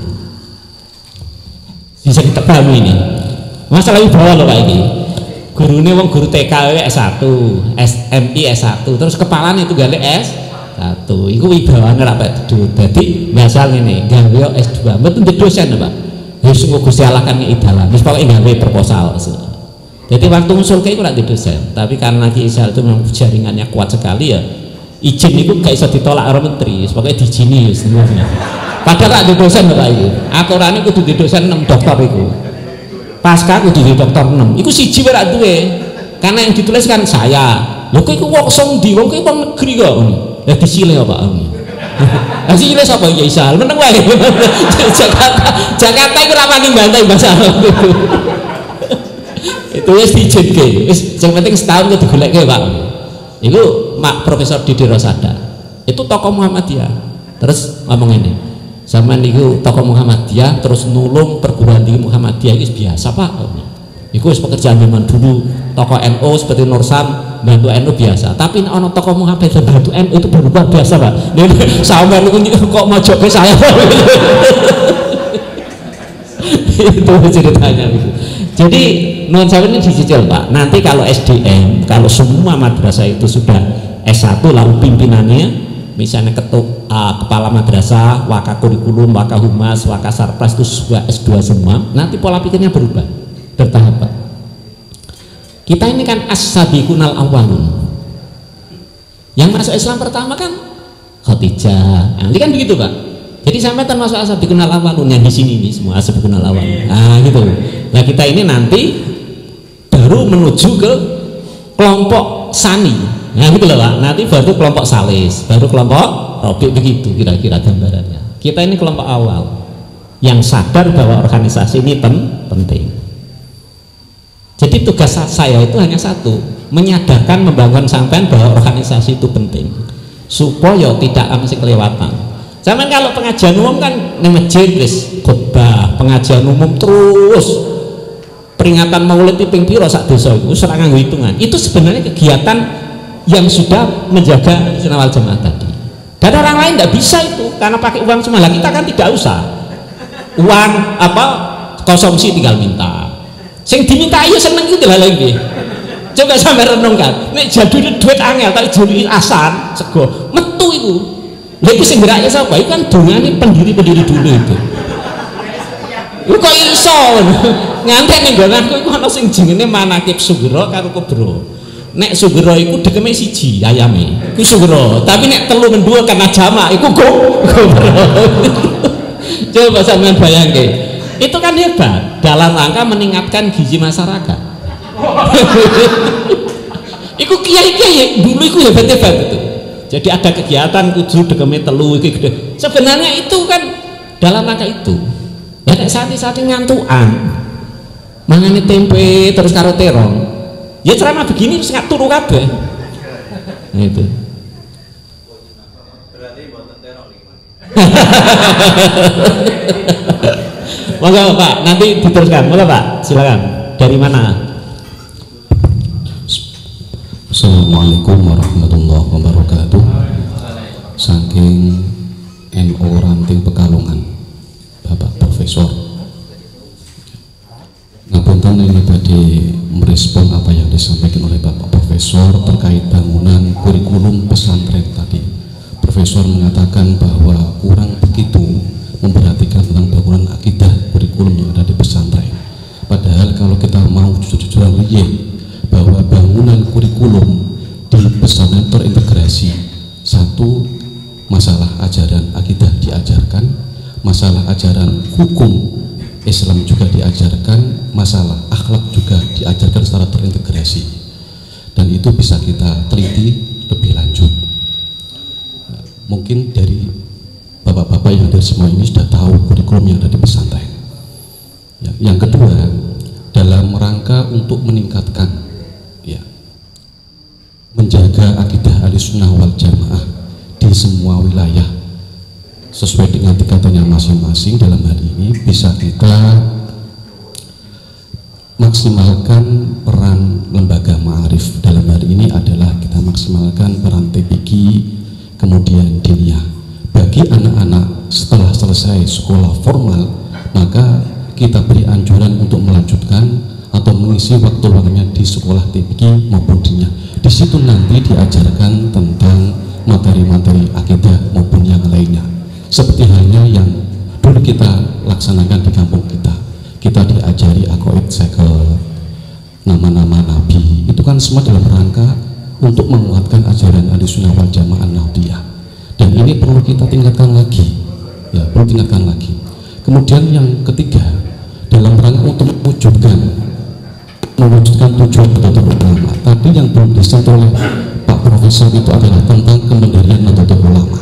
Bisa kita pahami ini. Masalah wibawa loh Pak ini. Gurune wong guru TK S1, SMI S1, terus kepalanya itu gale S1. Iku wibawane ora patek dhuwur. Dadi misal ngene, gawe S2, mboten di dosen Pak. Ya sing Gusti Allah kan ngeidalan. Wis pokoke gawe proposal. Jadi waktu ngusul ke itu ora di dosen, tapi karena Ki Isal itu memang jaringannya kuat sekali ya. Izin itu gak bisa ditolak oleh menteri, pokoknya diizini semuanya. Padahal ada dosen Pak itu, aturannya kudu di dosen 6 dokter itu. Pasca kudu di dokter 6. Iku siji wae ra duwe. Karena yang ditulis kan saya. Lho kok iku wong song ndi? Wong kuwi wong negeri kok. Ya disile Pak. Lah sile sapa ya Isal? Meneng wae. Jakarta iku ora wani bantai bahasa itu. Itu wis diizinke. Wis sing penting setahun kudu digoleke Pak. Itu Mak Profesor Didi Rosada, itu tokoh Muhammadiyah. Terus ngomong ini, zaman itu tokoh Muhammadiyah terus nulung perguruan tinggi Muhammadiyah itu biasa Pak. Itu pekerjaan zaman dulu. Tokoh NU seperti Nur Sam bantu NU biasa. Tapi ono tokoh Muhammadiyah bantu NU itu baru luar biasa Pak. Sampai itu kok mojok ke saya. Itu ceritanya gitu. Jadi non saya ini dicicil Pak. Nanti kalau SDM, kalau semua madrasah itu sudah S1 lalu pimpinannya, misalnya kepala madrasah, waka kurikulum, waka humas, waka sarpras itu sudah S2 semua. Nanti pola pikirnya berubah bertahap Pak. Kita ini kan as-sabiqunal awwalun. Yang masuk Islam pertama kan Khadijah. Nanti kan begitu Pak. Jadi sampai termasuk as-sabiqunal awwalun yang di sini nih semua as-sabiqunal awwalun. Nah gitu. Nah kita ini nanti baru menuju ke kelompok Sani. Nah gitu loh Pak. Nanti baru kelompok Salis, baru kelompok Robi, begitu kira-kira gambarannya. Kita ini kelompok awal yang sadar bahwa organisasi ini penting. Jadi tugas saya itu hanya satu, menyadarkan, membangun sampean bahwa organisasi itu penting supaya tidak mesti kelewatan. Zaman kalau pengajian umum kan ning masjid wis khotbah, pengajian umum terus peringatan Maulid ping piro sak desa iku ora nganggo hitungan. Itu sebenarnya kegiatan yang sudah menjaga Ahlussunnah wal Jamaah tadi. Dan orang lain tidak bisa itu karena pakai uang semua. Lah kita kan tidak usah. Uang apa konsumsi tinggal minta. Sing diminta ya seneng gitu lah lagi. Coba sampai renungkan. Nek jadul duit angel tak juli asan sego metu iku. Lha iku sing geraknya sapa? Iku kan dongane pendiri-pendiri dulu itu. Iku kok iso ngantek ning nggonanku iku ana sing jenenge Manaqib Sugro karo Kubro. Nek Sugro iku dekeme siji ayame. Iku Sugro, tapi nek telu mendua karena jamak iku Kubro. Coba sampean bayangke. Itu kan hebat dalam rangka meningkatkan gizi masyarakat. Iku kiai-kiai dulu iku hebat-hebat itu. Jadi ada kegiatan kudu dekeme telu iki gede. Sebenarnya itu kan dalam rangka itu. Ya nek sate-sate ngantukan. Mangane tempe terus karo terong. Ya ceramah begini terus nggak turu kabeh. Nah, itu. Berarti mboten terong iki. Monggo Pak, nanti diteruskan. Monggo Pak, silakan. Dari mana? Assalamualaikum warahmatullahi wabarakatuh. Saking NU Ranting Pekalongan, Bapak Profesor. Ngapunten ini tadi merespon apa yang disampaikan oleh Bapak Profesor terkait bangunan kurikulum pesantren tadi. Profesor mengatakan bahwa kurang begitu memperhatikan tentang bangunan akidah kurikulum yang ada di pesantren. Padahal kalau kita mau jujur-jujuran real bahwa bangunan kurikulum di pesantren terintegrasi, satu, masalah ajaran akidah diajarkan, masalah ajaran hukum Islam juga diajarkan, masalah akhlak juga diajarkan secara terintegrasi, dan itu bisa kita teliti lebih lanjut. Mungkin dari bapak-bapak yang dari semua ini sudah tahu kurikulum yang ada di pesantren. Yang kedua, dalam rangka untuk meningkatkan menjaga akidah Ahlussunnah wal Jamaah di semua wilayah sesuai dengan tingkatannya masing-masing, dalam hal ini bisa kita maksimalkan peran lembaga ma'arif. Dalam hal ini adalah kita maksimalkan peran TPQ, kemudian diniyah. Bagi anak-anak setelah selesai sekolah formal, maka kita beri anjuran untuk melanjutkan atau mengisi waktu-waktunya di sekolah TPQ maupun diniyah. Di situ nanti diajarkan tentang materi-materi akidah maupun yang lainnya. Seperti halnya yang dulu kita laksanakan di kampung kita. Kita diajari aqaid sekel, nama-nama nabi. Itu kan semua dalam rangka untuk menguatkan ajaran Ahlussunnah wal Jamaah Nahdiyah. Dan ini perlu kita tingkatkan lagi. Ya, perlu tingkatkan lagi. Kemudian yang ketiga, dalam rangka untuk mewujudkan tujuan Nahdlatul Ulama. Tadi yang belum disentuh oleh Pak Profesor itu adalah tentang kemandirian Nahdlatul Ulama.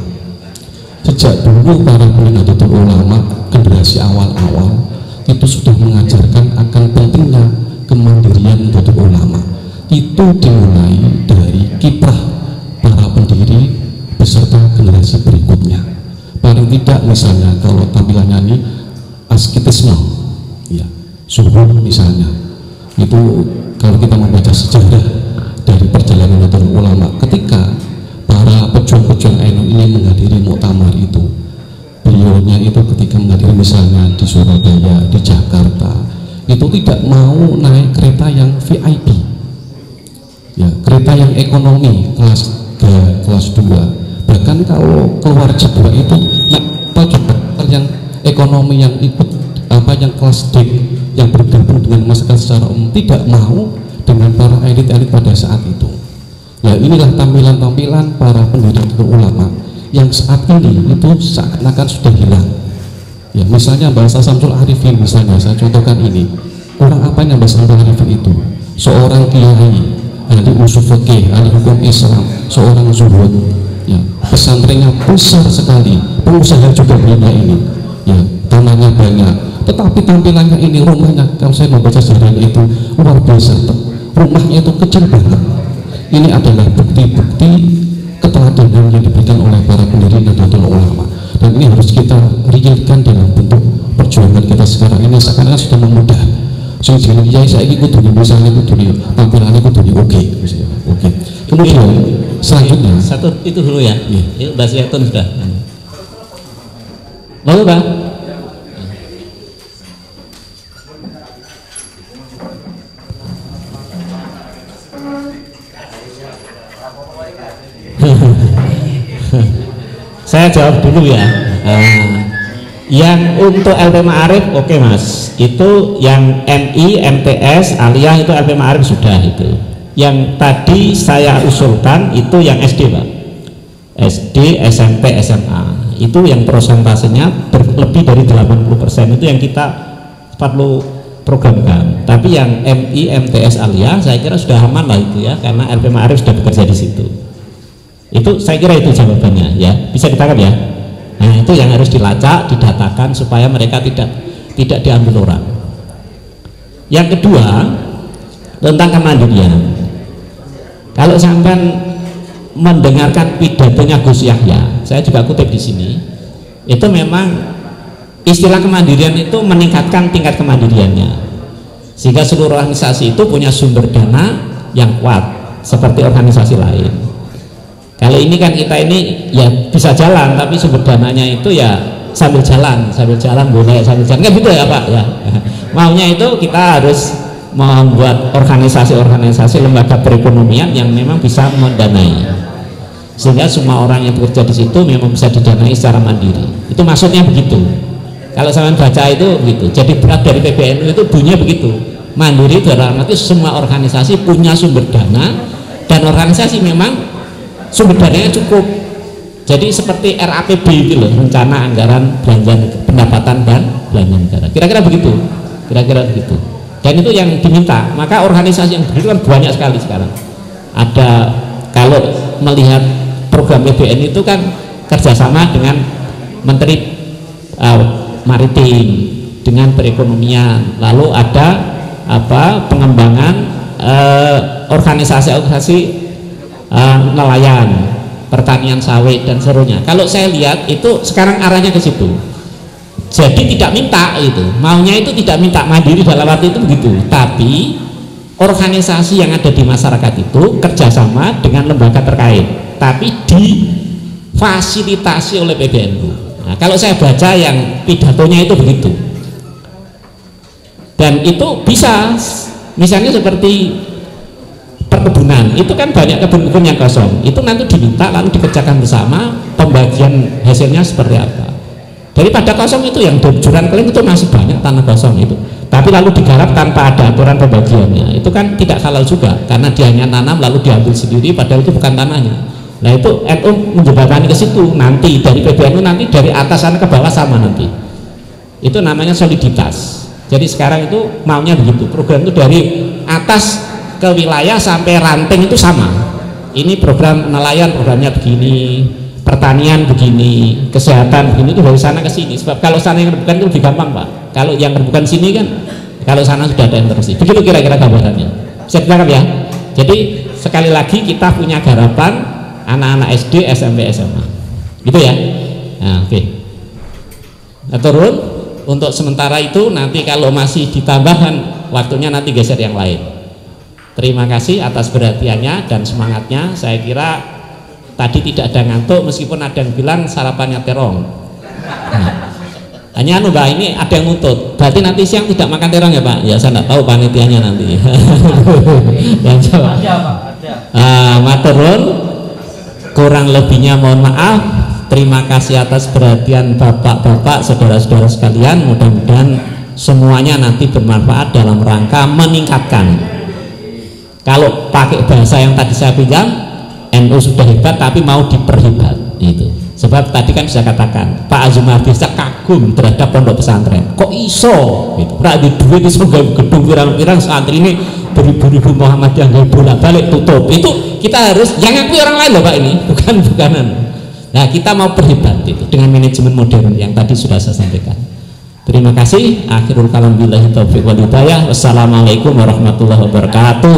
Sejak dulu para pendiri Nahdlatul Ulama generasi awal-awal itu sudah mengajarkan akan pentingnya kemandirian Nahdlatul Ulama. Itu dimulai dari kiprah para pendiri beserta generasi berikutnya. Paling tidak misalnya kalau tampilannya ini asketisme, ya, subuh misalnya. Itu kalau kita membaca sejarah dari perjalanan Nahdlatul Ulama, ketika para pejuang-pejuang NU ini menghadiri muktamar itu, beliaunya itu ketika menghadiri misalnya di Surabaya, di Jakarta, itu tidak mau naik kereta yang VIP, ya, kereta yang ekonomi kelas 3, kelas 2. Bahkan kalau keluar Jawa itu naik yang ekonomi yang ikut yang kelas D yang bergabung dengan masyarakat secara umum, tidak mau dengan para elit-elit pada saat itu. Ya, inilah tampilan-tampilan para pendiri ulama yang saat ini itu seakan-akan sudah hilang. Ya, misalnya bahasa Samsul Arifin, misalnya saya contohkan ini. Kurang apanya bahasa Samsul Arifin itu? Seorang kiai, ahli usul fikih, ahli hukum Islam, seorang zuhud. Ya, pesantrennya besar sekali, pengusaha juga banyak ini. Ya, tanahnya banyak. Tetapi tampilannya ini, rumahnya, kalau saya membaca sejarah itu luar biasa. Rumahnya itu kecil banget. Ini adalah bukti-bukti keteladanan yang diberikan oleh para pendiri Nahdlatul Ulama. Dan ini harus kita realkan dalam bentuk perjuangan kita sekarang ini. Sekarang sudah memudah. Sing jeneng kiai saiki kudu misalnya kudu tampilannya kudu oke. Kemudian selanjutnya satu itu dulu ya. Iya. Yuk Mbak Syaiton sudah. Lalu Pak. Saya jawab dulu ya. Yang untuk LP Ma'arif oke Mas, itu yang MI, MTS, Aliyah itu LP Ma'arif sudah itu. Yang tadi saya usulkan itu yang SD Pak, SD, SMP, SMA itu yang prosentasenya lebih dari 80% itu yang kita perlu programkan. Tapi yang MI, MTS, Aliyah saya kira sudah aman lah itu ya, karena LP Ma'arif sudah bekerja di situ. Itu saya kira itu jawabannya ya, bisa ditangkap ya. Nah itu yang harus dilacak, didatakan supaya mereka tidak diambil orang. Yang kedua tentang kemandirian. Kalau sampai mendengarkan pidatonya Gus Yahya, saya juga kutip di sini, itu memang istilah kemandirian itu meningkatkan tingkat kemandiriannya, sehingga seluruh organisasi itu punya sumber dana yang kuat seperti organisasi lain. Kalau ini kan kita ini ya bisa jalan, tapi sumber dananya itu ya sambil jalan boleh, sambil jalan kan gitu ya Pak ya. Maunya itu kita harus membuat organisasi-organisasi lembaga perekonomian yang memang bisa mendanai, sehingga semua orang yang bekerja di situ memang bisa didanai secara mandiri. Itu maksudnya begitu. Kalau saya baca itu begitu. Jadi berat dari PBNU itu bunyinya begitu. Mandiri dalam arti semua organisasi punya sumber dana dan organisasi memang sumber dananya cukup. Jadi seperti RAPB itu loh, rencana anggaran belanja pendapatan dan belanja negara. Kira-kira begitu. Dan itu yang diminta. Maka organisasi yang begitu kan banyak sekali sekarang. Ada, kalau melihat program PBN itu kan kerjasama dengan Menteri Maritim, dengan perekonomian. Lalu ada pengembangan organisasi-organisasi nelayan, pertanian sawit dan seterusnya. Kalau saya lihat itu sekarang arahnya ke situ. Jadi tidak minta itu, maunya itu tidak minta mandiri dalam arti itu begitu. Tapi organisasi yang ada di masyarakat itu kerjasama dengan lembaga terkait, tapi difasilitasi oleh PBNU. Nah, kalau saya baca yang pidatonya itu begitu. Dan itu bisa, misalnya seperti perkebunan, itu kan banyak kebun-kebun yang kosong, itu nanti diminta lalu dikerjakan bersama, pembagian hasilnya seperti apa. Daripada kosong itu yang juran keliling itu masih banyak tanah kosong itu, tapi lalu digarap tanpa ada aturan pembagiannya, itu kan tidak halal juga, karena dia hanya tanam lalu diambil sendiri padahal itu bukan tanahnya. Nah itu NU menjembatani ke situ, nanti dari PBNU nanti dari atas sana ke bawah sama nanti. Itu namanya soliditas. Jadi sekarang itu maunya begitu, program itu dari atas ke wilayah sampai ranting itu sama. Ini program nelayan programnya begini, pertanian begini, kesehatan begini, itu dari sana ke sini. Sebab kalau sana yang rebukan itu lebih gampang Pak. Kalau yang rebukan sini kan, kalau sana sudah ada intervensi. Begitu kira-kira gambarannya. Saya tangkap ya. Jadi sekali lagi kita punya garapan anak-anak SD, SMP, SMA. Gitu ya. Nah, oke. Nah, turun untuk sementara itu, nanti kalau masih ditambahkan waktunya nanti geser yang lain. Terima kasih atas perhatiannya dan semangatnya. Saya kira tadi tidak ada ngantuk meskipun ada yang bilang sarapannya terong. Hanya Mbak, ini ada yang nuntut. Berarti nanti siang tidak makan terong ya Pak? Ya saya tidak tahu panitianya nanti. Yang jawab. Maturun, kurang lebihnya mohon maaf. Terima kasih atas perhatian bapak-bapak, saudara-saudara sekalian. Mudah-mudahan semuanya nanti bermanfaat dalam rangka meningkatkan. Kalau pakai bahasa yang tadi saya pinjam, NU sudah hebat tapi mau diperhebat itu. Sebab tadi kan saya katakan Pak Azumardi kagum terhadap pondok pesantren. Kok iso? Gitu. Berarti duit di sebuah gedung pirang-pirang santri ini beribu-ribu Muhammadiyah nggak bolak-balik tutup. Itu kita harus yang ngakui orang lain loh Pak, ini bukanan. Nah kita mau perhebat itu dengan manajemen modern yang tadi sudah saya sampaikan. Terima kasih. Akhirul kalam billahi taufiq wal hidayah. Wassalamualaikum warahmatullahi wabarakatuh.